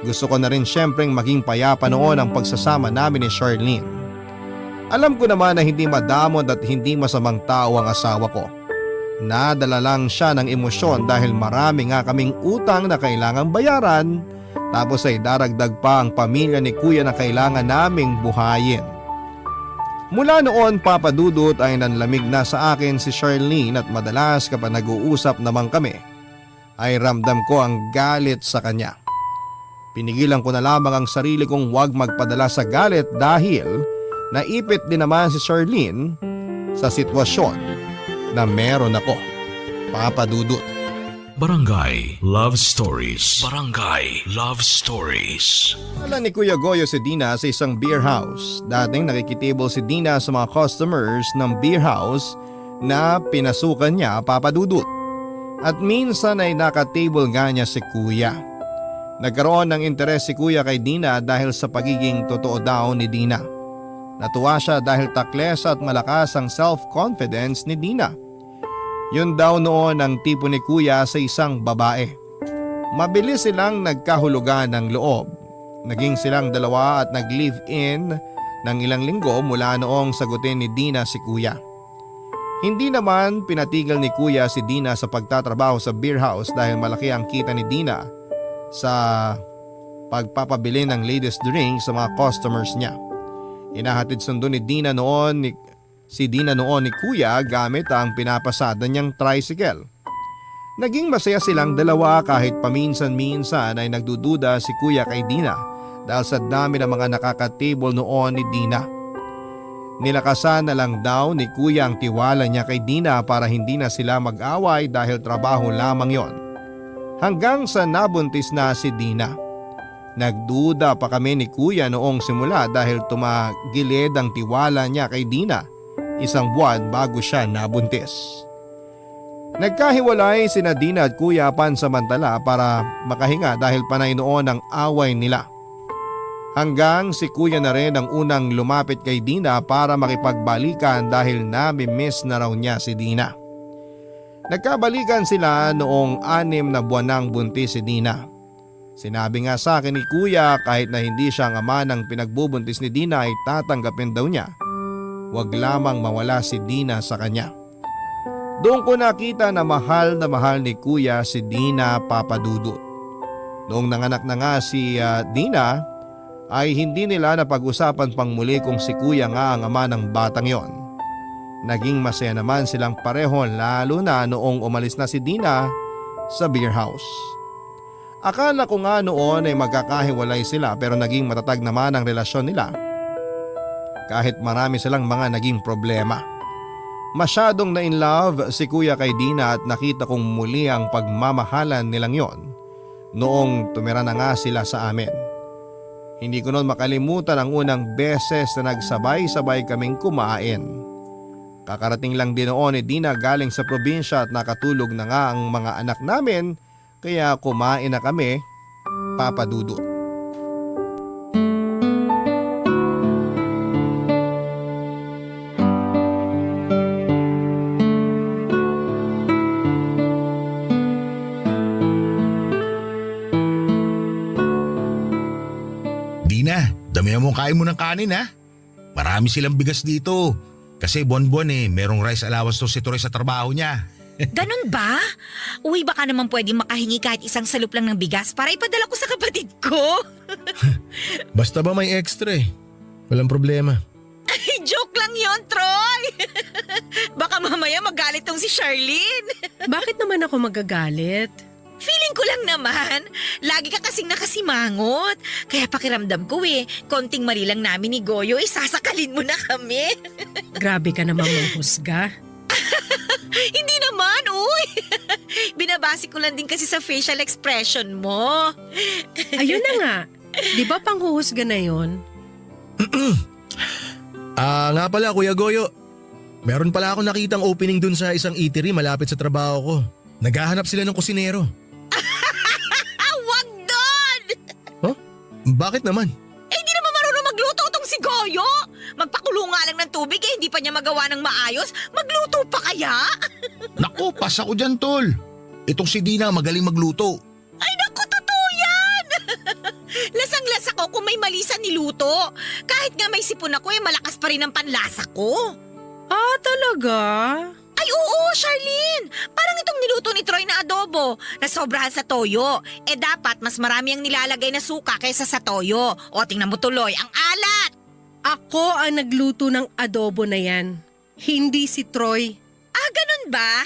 Gusto ko na rin syempreng maging payapa noon ang pagsasama namin ni Charlene. Alam ko naman na hindi madamot at hindi masamang tao ang asawa ko. Nadala lang siya ng emosyon dahil marami nga kaming utang na kailangang bayaran, tapos ay daragdag pa ang pamilya ni kuya na kailangan naming buhayin. Mula noon, Papa Dudut, ay nanlamig na sa akin si Charlene at madalas kapag nag-uusap naman kami ay ramdam ko ang galit sa kanya. Pinigilan ko na lamang ang sarili kong huwag magpadala sa galit dahil naipit din naman si Charlene sa sitwasyon na meron ako, Papa Dudut. Barangay Love Stories. Barangay Love Stories. Alam ni Kuya Goyo si Dina sa isang beer house. Dating nakikitable si Dina sa mga customers ng beer house na pinasukan niya, Papa Dudut. At minsan ay nakatable nga niya si Kuya. Nagkaroon ng interes si Kuya kay Dina dahil sa pagiging totoo daw ni Dina. Natuwa siya dahil takles at malakas ang self-confidence ni Dina. Yun daw noon ang tipo ni Kuya sa isang babae. Mabilis silang nagkahulugan ng loob. Naging silang dalawa at nag-live-in ng ilang linggo mula noong sagutin ni Dina si Kuya. Hindi naman pinatigil ni Kuya si Dina sa pagtatrabaho sa beer house dahil malaki ang kita ni Dina sa pagpapabili ng latest drink sa mga customers niya. Inahatid sundo ni Dina noon ni Kuya gamit ang pinapasada niyang tricycle. Naging masaya silang dalawa kahit paminsan-minsan ay nagdududa si Kuya kay Dina dahil sa dami ng mga nakaka-table noon ni Dina. Nilakasan na lang daw ni Kuya ang tiwala niya kay Dina para hindi na sila mag-away dahil trabaho lamang yon. Hanggang sa nabuntis na si Dina. Nagduda pa kami ni Kuya noong simula dahil tumagilid ang tiwala niya kay Dina 1 buwan bago siya nabuntis. Nagkahiwalay sina Dina at Kuya pansamantala para makahinga dahil panay noon ang away nila. Hanggang si Kuya na rin ang unang lumapit kay Dina para makipagbalikan dahil nami-miss na raw niya si Dina. Nagkabalikan sila noong 6 na buwan nang buntis si Dina. Sinabi nga sa akin ni Kuya kahit na hindi siya ang ama ng pinagbubuntis ni Dina ay tatanggapin daw niya. Huwag lamang mawala si Dina sa kanya. Doon ko nakita na mahal ni Kuya si Dina, Papa Dudut. Noong nanganak na nga si Dina ay hindi nila napag-usapan pang muli kung si Kuya nga ang ama ng batang yon. Naging masaya naman silang pareho lalo na noong umalis na si Dina sa beer house. Akala ko nga noon ay magkakahiwalay sila pero naging matatag naman ang relasyon nila. Kahit marami silang mga naging problema. Masyadong na in love si Kuya kay Dina at nakita kong muli ang pagmamahalan nilang yon noong tumira na nga sila sa amin. Hindi ko noon makalimutan ang unang beses na nagsabay-sabay kaming kumain. Kakarating lang din noon ni Dina galing sa probinsya at nakatulog na nga ang mga anak namin kaya kumain na kami, Papa Dudut. Dina, damihan mo kain mo ng kanin ha. Marami silang bigas dito. Kasi buwan-buwan merong rice allowance to si Torre sa trabaho niya. Ganun ba? Uy, baka naman pwede makahingi kahit isang salup lang ng bigas para ipadala ko sa kapatid ko. Basta ba may extra walang problema. Ay, joke lang yon, Troy. Baka mamaya magalit tong si Charlene. Bakit naman ako magagalit? Feeling ko lang naman, lagi ka kasing nakasimangot. Kaya pakiramdam ko konting mali lang namin ni Goyo, sasakalin mo na kami. Grabe ka naman manghusga. Hindi naman, uy. Binabasi ko lang din kasi sa facial expression mo. Ayun na nga. Di ba panghuhusga na yon? Nga pala Kuya Goyo. Meron pala ako nakitang opening dun sa isang eatery malapit sa trabaho ko. Naghahanap sila ng kusinero. Wag doon! Huh? Bakit naman? Hindi naman marunong magluto tong si Goyo. Magpakulo nga lang ng tubig hindi pa niya magawa ng maayos. Magluto pa kaya? Naku, pas ako dyan tol. Itong si Dina magaling magluto. Ay naku, totoo yan! Lasang-lasa ko kung may mali sa niluto. Kahit nga may sipon ako malakas pa rin ang panlasa ko. Ah, talaga? Ay oo, Charlene! Parang itong niluto ni Troy na adobo, na sobrahan sa toyo. Dapat mas marami ang nilalagay na suka kaysa sa toyo. O tingnan mo tuloy, ang alat! Ako ang nagluto ng adobo na yan. Hindi si Troy. Ganun ba?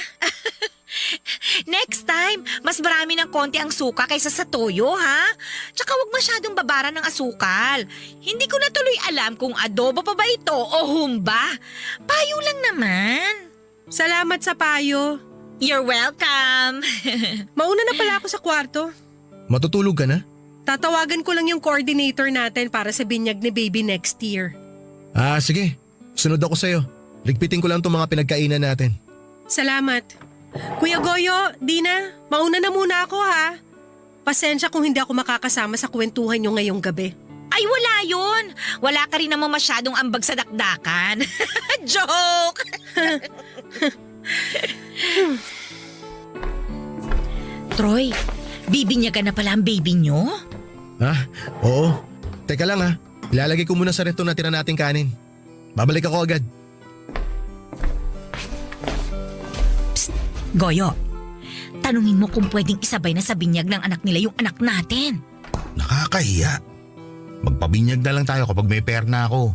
Next time, mas marami ng konti ang suka kaysa sa toyo, ha? Tsaka wag masyadong babaran ng asukal. Hindi ko na tuloy alam kung adobo pa ba ito o humba. Payo lang naman. Salamat sa payo. You're welcome. Mauna na pala ako sa kwarto. Matutulog ka na? Tatawagan ko lang yung coordinator natin para sa binyag ni baby next year. Sige. Sunod ako sa'yo. Ligpitin ko lang itong mga pinagkainan natin. Salamat. Kuya Goyo, Dina, mauna na muna ako ha. Pasensya kung hindi ako makakasama sa kwentuhan nyo ngayong gabi. Ay wala yun. Wala ka rin naman masyadong ambag sa dakdakan. Joke! Troy, bibinyagan na pala ang baby nyo? Oo. Teka lang ha. Ilalagay ko muna sa ref itong natira nating kanin. Babalik ako agad. Goyo, tanungin mo kung pwedeng isabay na sa binyag ng anak nila yung anak natin. Nakakahiya. Magpabinyag na lang tayo kapag may pera na ako.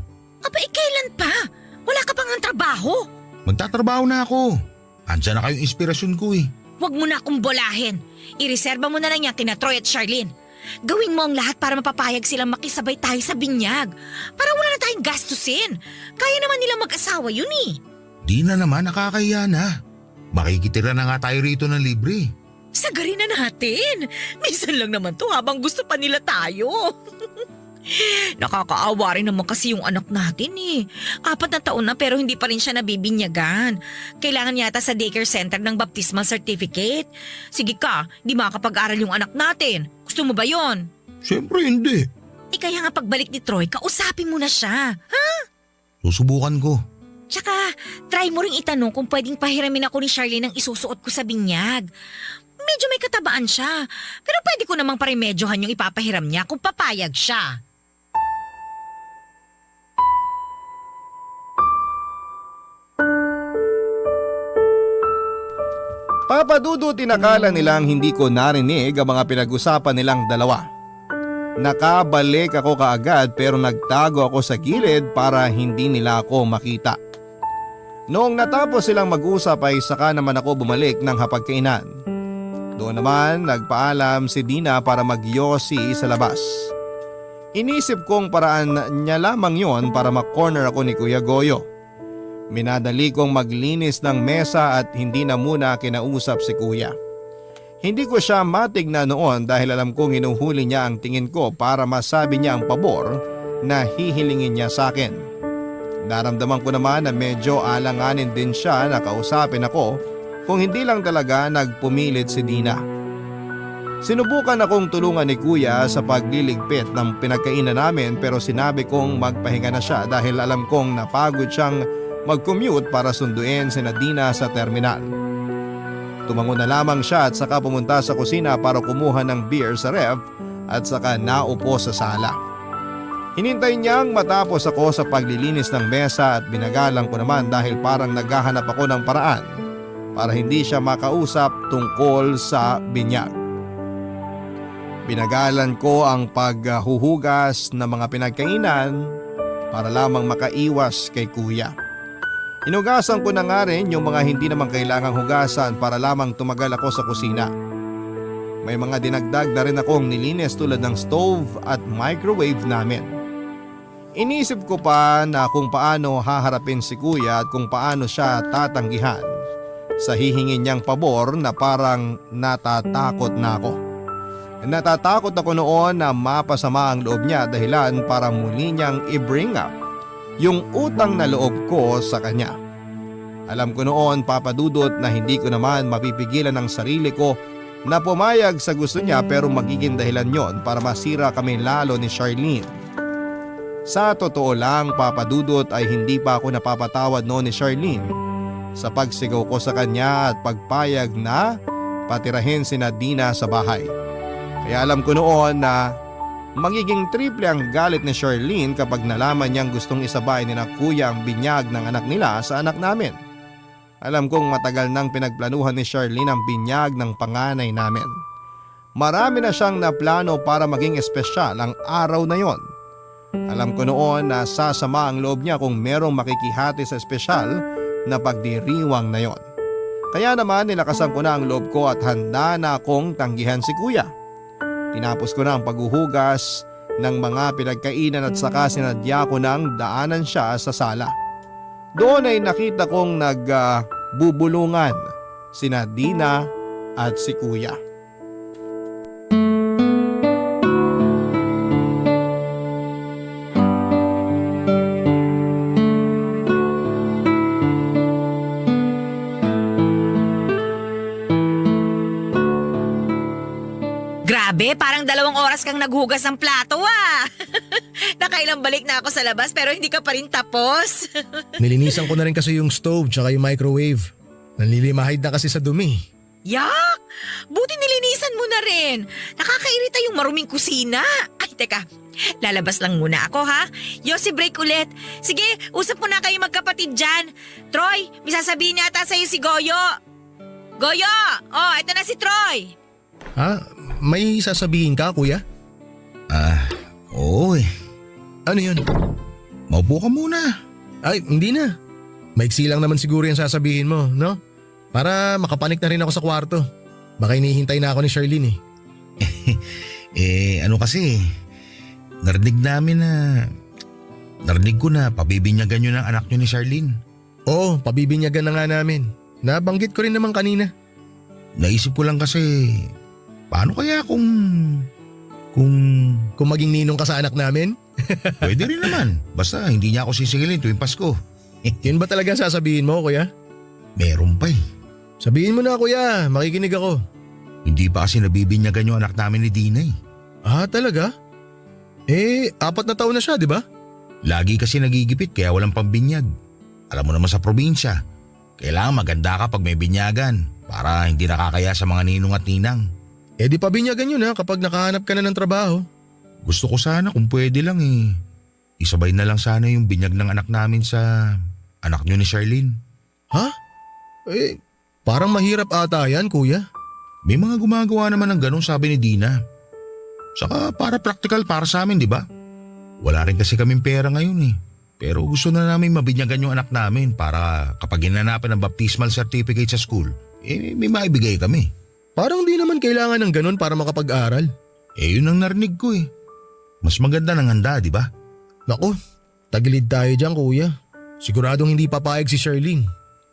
Kailan pa? Wala ka pang ang trabaho. Magtatrabaho na ako. Andiyan na kayong inspirasyon ko eh. Huwag mo na akong bolahin. Ireserba mo na lang yan kina Troy at Charlene. Gawin mo ang lahat para mapapayag silang makisabay tayo sa binyag. Para wala na tayong gastusin. Kaya naman nila mag-asawa yun eh. Di na naman, nakakahiya na. Makikitira na nga tayo rito ng libre. Sagarin na natin. Minsan lang naman to habang gusto pa nila tayo. Nakakaawa rin naman kasi yung anak natin eh. 4 na taon na pero hindi pa rin siya nabibinyagan. Kailangan yata sa daycare center ng baptismal certificate. Sige ka, di makakapag-aral yung anak natin. Gusto mo ba yon? Siyempre hindi. Kaya nga pagbalik ni Troy, kausapin mo na siya. Susubukan ko. Tsaka, try mo ring itanong kung pwedeng pahiramin ako ni Charlene ang isusuot ko sa binyag. Medyo may katabaan siya. Pero pwede ko namang paremedyohan yung ipapahiram niya kung papayag siya. Papadudo tinakala nilang hindi ko narinig ang mga pinag-usapan nilang dalawa. Nakabalik ako kaagad pero nagtago ako sa gilid para hindi nila ako makita. Noong natapos silang mag-usap ay saka naman ako bumalik ng hapagkainan. Doon naman nagpaalam si Dina para magyosi sa labas. Inisip kong paraan niya lamang yon para makorner ako ni Kuya Goyo. Minadali kong maglinis ng mesa at hindi na muna kinausap si Kuya. Hindi ko siya matignan noon dahil alam kong hinuhuli niya ang tingin ko para masabi niya ang pabor na hihilingin niya sa akin. Naramdaman ko naman na medyo alanganin din siya na kausapin ako kung hindi lang talaga nagpumilit si Dina. Sinubukan akong tulungan ni Kuya sa pagliligpit ng pinagkainan namin pero sinabi kong magpahinga na siya dahil alam kong napagod siyang mag-commute para sunduin si Dina sa terminal. Tumango na lamang siya at saka pumunta sa kusina para kumuha ng beer sa ref at saka naupo sa sala. Hinintay niyang matapos ako sa paglilinis ng mesa at binagalang ko naman dahil parang naghahanap ako ng paraan para hindi siya makausap tungkol sa binyag. Binagalan ko ang paghuhugas ng mga pinagkainan para lamang makaiwas kay Kuya. Hinugasan ko na nga rin yung mga hindi naman kailangang hugasan para lamang tumagal ako sa kusina. May mga dinagdag na rin akong nilinis tulad ng stove at microwave namin. Inisip ko pa na kung paano haharapin si Kuya at kung paano siya tatanggihan sa hihingin niyang pabor na parang natatakot na ako. Natatakot ako noon na mapasama ang loob niya dahilan para muli niyang i-bring up yung utang na loob ko sa kanya. Alam ko noon, Papa Dudut, na hindi ko naman mapipigilan ang sarili ko na pumayag sa gusto niya, pero magiging dahilan yon para masira kami lalo ni Charlene. Sa totoo lang, Papa Dudut, ay hindi pa ako napapatawad noon ni Charlene sa pagsigaw ko sa kanya at pagpayag na patirahin si Dina sa bahay. Kaya alam ko noon na magiging triple ang galit ni Charlene kapag nalaman niyang gustong isabay ni na kuya ang binyag ng anak nila sa anak namin. Alam kong matagal nang pinagplanuhan ni Charlene ang binyag ng panganay namin. Marami na siyang naplano para maging espesyal ang araw na yon. Alam ko noon na sasama ang loob niya kung merong makikihati sa espesyal na pagdiriwang na yon. Kaya naman nilakasan ko na ang loob ko at handa na akong tanggihan si kuya. Tinapos ko na ang paghuhugas ng mga pinagkainan at saka sinadya ko nang daanan siya sa sala. Doon ay nakita kong nagbubulungan sina Dina at si kuya. Grabe, parang 2 oras kang naghugas ng plato Nakailang balik na ako sa labas pero hindi ka pa rin tapos. Nilinisan ko na rin kasi yung stove tsaka yung microwave. Nanlilimahid na kasi sa dumi. Yak! Buti nilinisan mo na rin. Nakakairita yung maruming kusina. Ay, teka. Lalabas lang muna ako ha. Yossi, break ulit. Sige, usap mo na kayo magkapatid dyan. Troy, may sasabihin yata sa'yo si Goyo. Goyo! Oh, ito na si Troy. Ha? May sasabihin ka, kuya? Oo eh. Ano yun? Maupo ka muna. Ay, hindi na. Maiksi lang naman siguro yung sasabihin mo, no? Para makapanik na rin ako sa kwarto. Baka hinihintay na ako ni Charlene Ano kasi, narinig ko na pabibinyagan nyo ng anak nyo ni Charlene. Oo, pabibinyagan na nga namin. Nabanggit ko rin naman kanina. Naisip ko lang kasi, paano kaya kung Kung maging ninong ka sa anak namin? pwede rin naman. Basta hindi niya ako sisingilin tuwing Pasko. Yun ba talaga sasabihin mo, kuya? Meron pa eh. Sabihin mo na, kuya. Makikinig ako. Hindi pa kasi nabibinyagan yung anak namin ni Dina eh. Ah, talaga? 4 na taon na siya, di ba? Lagi kasi nagigipit kaya walang pambinyag. Alam mo naman sa probinsya, kailangan maganda ka pag may binyagan para hindi nakakaya sa mga ninong at ninang. Di pabinyagan yun kapag nakahanap ka na ng trabaho. Gusto ko sana kung pwede lang eh. Isabay na lang sana yung binyag ng anak namin sa anak nyo ni Charlene. Ha? Parang mahirap ata yan, kuya. May mga gumagawa naman ng ganun, sabi ni Dina. Saka para practical para sa amin, di ba? Wala rin kasi kaming pera ngayon eh. Pero gusto na namin mabinyagan yung anak namin para kapag ginanapan ng baptismal certificate sa school, may maibigay kami. Parang di naman kailangan ng ganun para makapag-aral. Yun ang narinig ko eh. Mas maganda ng handa, di ba? Naku, tagilid tayo dyan, kuya. Siguradong hindi papayag si Charlene.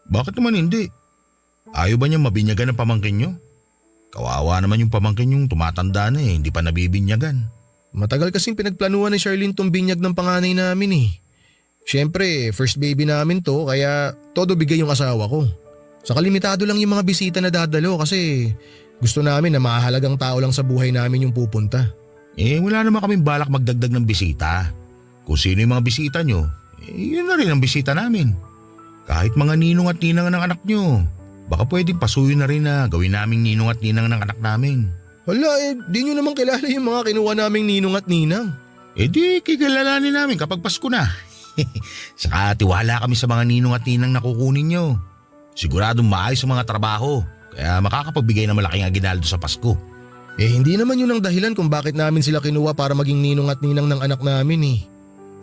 Bakit naman hindi? Ayaw ba niya mabinyagan ng pamangkin nyo? Kawawa naman yung pamangkin yung tumatanda na hindi pa nabibinyagan. Matagal kasing pinagplanuhan ni Charlene tong binyag ng panganay namin eh. Siyempre, first baby namin to kaya todo bigay yung asawa ko. Saka limitado lang yung mga bisita na dadalo kasi gusto namin na mahalagang tao lang sa buhay namin yung pupunta. Wala naman kaming balak magdagdag ng bisita. Kung sino yung mga bisita nyo, yun na rin ang bisita namin. Kahit mga ninong at ninang ng anak nyo, baka pwedeng pasuyo na rin na gawin naming ninong at ninang ng anak namin. Wala di nyo naman kilala yung mga kinuha naming ninong at ninang. Di kikilalanin namin kapag Pasko na. Saka tiwala kami sa mga ninong at ninang na kukunin nyo. Siguradong maayos ang mga trabaho, kaya makakapagbigay ng malaking aginaldo sa Pasko. Hindi naman yun ang dahilan kung bakit namin sila kinuha para maging ninong at ninang ng anak namin eh.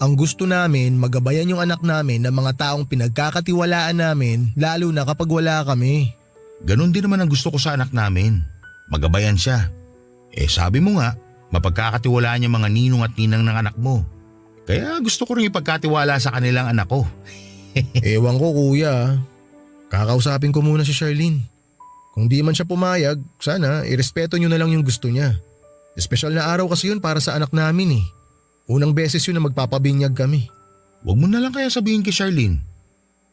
Ang gusto namin, magabayan yung anak namin ng mga taong pinagkakatiwalaan namin lalo na kapag wala kami. Ganon din naman ang gusto ko sa anak namin. Magabayan siya. Sabi mo nga, mapagkakatiwalaan yung mga ninong at ninang ng anak mo. Kaya gusto ko rin ipagkatiwala sa kanilang anak ko. Ewan ko kuya. Kakausapin ko muna si Charlene. Kung di man siya pumayag, sana irespeto nyo na lang yung gusto niya. Espesyal na araw kasi yun para sa anak namin eh. Unang beses yun na magpapabinyag kami. Huwag mo na lang kaya sabihin kay Charlene.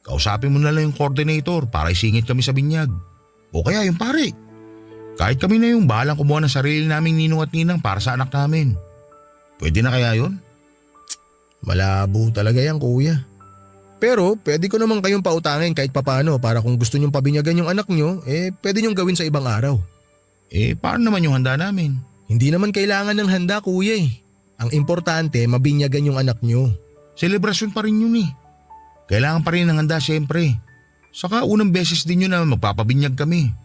Kausapin mo na lang yung coordinator para isingit kami sa binyag. O kaya yung pare. Kahit kami na yung bahalang kumuha ng sarili naming ninong at ninang para sa anak namin. Pwede na kaya yun? Malabo talaga yan, kuya. Pero pwede ko naman kayong pautangin kahit papano para kung gusto nyong pabinyagan yung anak nyo, pwede nyong gawin sa ibang araw. Paano naman yung handa namin? Hindi naman kailangan ng handa, kuya eh. Ang importante, mabinyagan yung anak nyo. Selebrasyon pa rin yun eh. Kailangan pa rin ng handa siyempre. Saka unang beses din yun na magpapabinyag kami.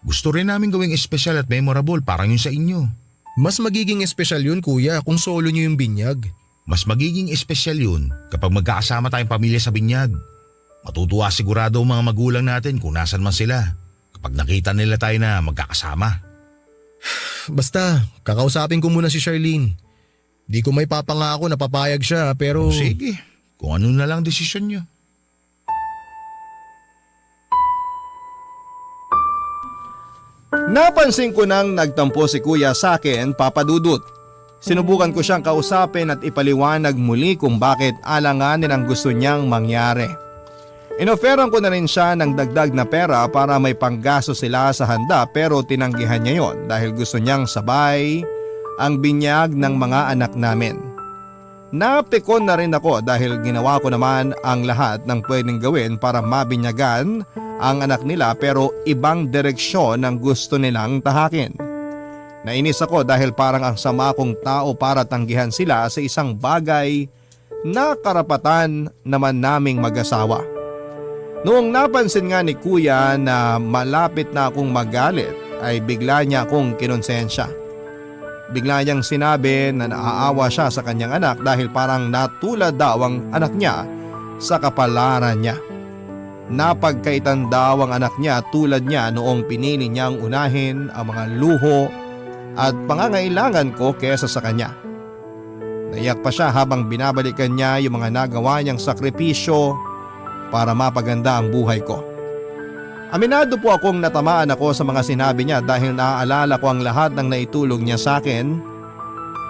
Gusto rin namin gawing espesyal at memorable parang yun sa inyo. Mas magiging espesyal yun, kuya, kung solo nyo yung binyag. Mas magiging espesyal yun kapag magkakasama tayong pamilya sa binyag. Matutuwa sigurado ang mga magulang natin kung nasan man sila kapag nakita nila tayo na magkakasama. Basta, kakausapin ko muna si Charlene. Di ko may papangako na papayag siya pero… Sige, kung ano na lang desisyon nyo. Napansin ko nang nagtampo si kuya sa akin, Papa Dudut. Sinubukan ko siyang kausapin at ipaliwanag muli kung bakit alanganin ang gusto niyang mangyari. Inoferan ko na rin siya ng dagdag na pera para may panggasto sila sa handa pero tinanggihan niya yon dahil gusto niyang sabay ang binyag ng mga anak namin. Napikon na rin ako dahil ginawa ko naman ang lahat ng pwedeng gawin para mabinyagan ang anak nila pero ibang direksyon ang gusto nilang tahakin. Nainis ako dahil parang ang sama kong tao para tanggihan sila sa isang bagay na karapatan naman naming mag-asawa. Noong napansin nga ni kuya na malapit na akong magalit ay bigla niya akong kinonsensya. Bigla niyang sinabi na naaawa siya sa kanyang anak dahil parang natulad daw ang anak niya sa kapalaran niya. Napagkaitan daw ang anak niya tulad niya noong pinili niyang unahin ang mga luho at pangangailangan ko kesa sa kanya. Naiyak pa siya habang binabalikan niya yung mga nagawa niyang sakripisyo para mapaganda ang buhay ko. Aminado po akong natamaan ako sa mga sinabi niya dahil naaalala ko ang lahat ng naitulong niya sa akin.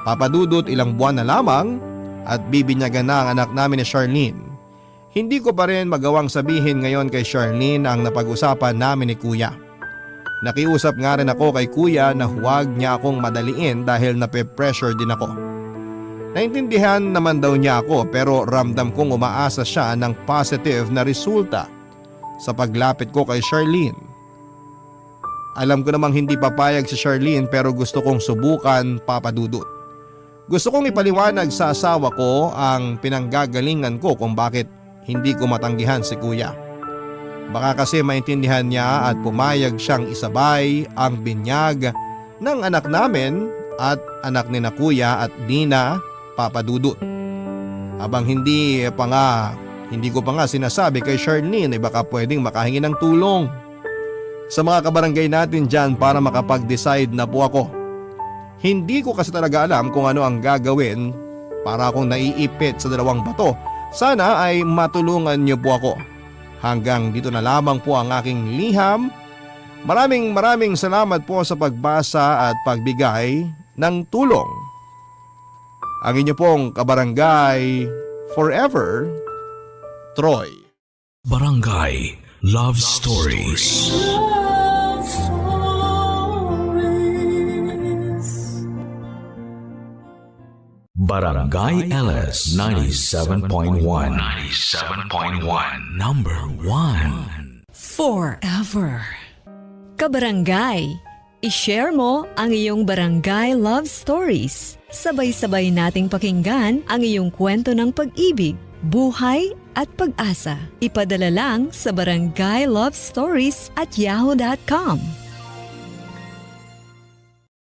Papadudot ilang buwan na lamang at bibinyagan na ang anak namin ni Charlene. Hindi ko pa rin magawang sabihin ngayon kay Charlene ang napag-usapan namin ni kuya. Nakiusap nga rin ako kay kuya na huwag niya akong madaliin dahil nape-pressure din ako. Naintindihan naman daw niya ako pero ramdam kong umaasa siya ng positive na resulta sa paglapit ko kay Charlene. Alam ko namang hindi papayag si Charlene pero gusto kong subukan, Papa Dudut. Gusto kong ipaliwanag sa asawa ko ang pinanggagalingan ko kung bakit hindi ko matanggihan si kuya. Baka kasi maintindihan niya at pumayag siyang isabay ang binyag ng anak namin at anak ni na kuya at Dina, Papa Dudut. Habang hindi ko pa nga sinasabi kay Charlene baka pwedeng makahingi ng tulong sa mga kabarangay natin dyan para makapag-decide na po ako. Hindi ko kasi talaga alam kung ano ang gagawin para akong naiipit sa dalawang bato. Sana ay matulungan niyo po ako. Hanggang dito na lamang po ang aking liham. Maraming salamat po sa pagbasa at pagbigay ng tulong. Ang inyo pong kabarangay forever, Troy. Barangay Love Stories. Barangay LS 97.1 Number 1 Forever. Kabarangay, i-share mo ang iyong barangay love stories. Sabay-sabay nating pakinggan ang iyong kwento ng pag-ibig, buhay at pag-asa. Ipadala lang sa barangaylovestories@yahoo.com.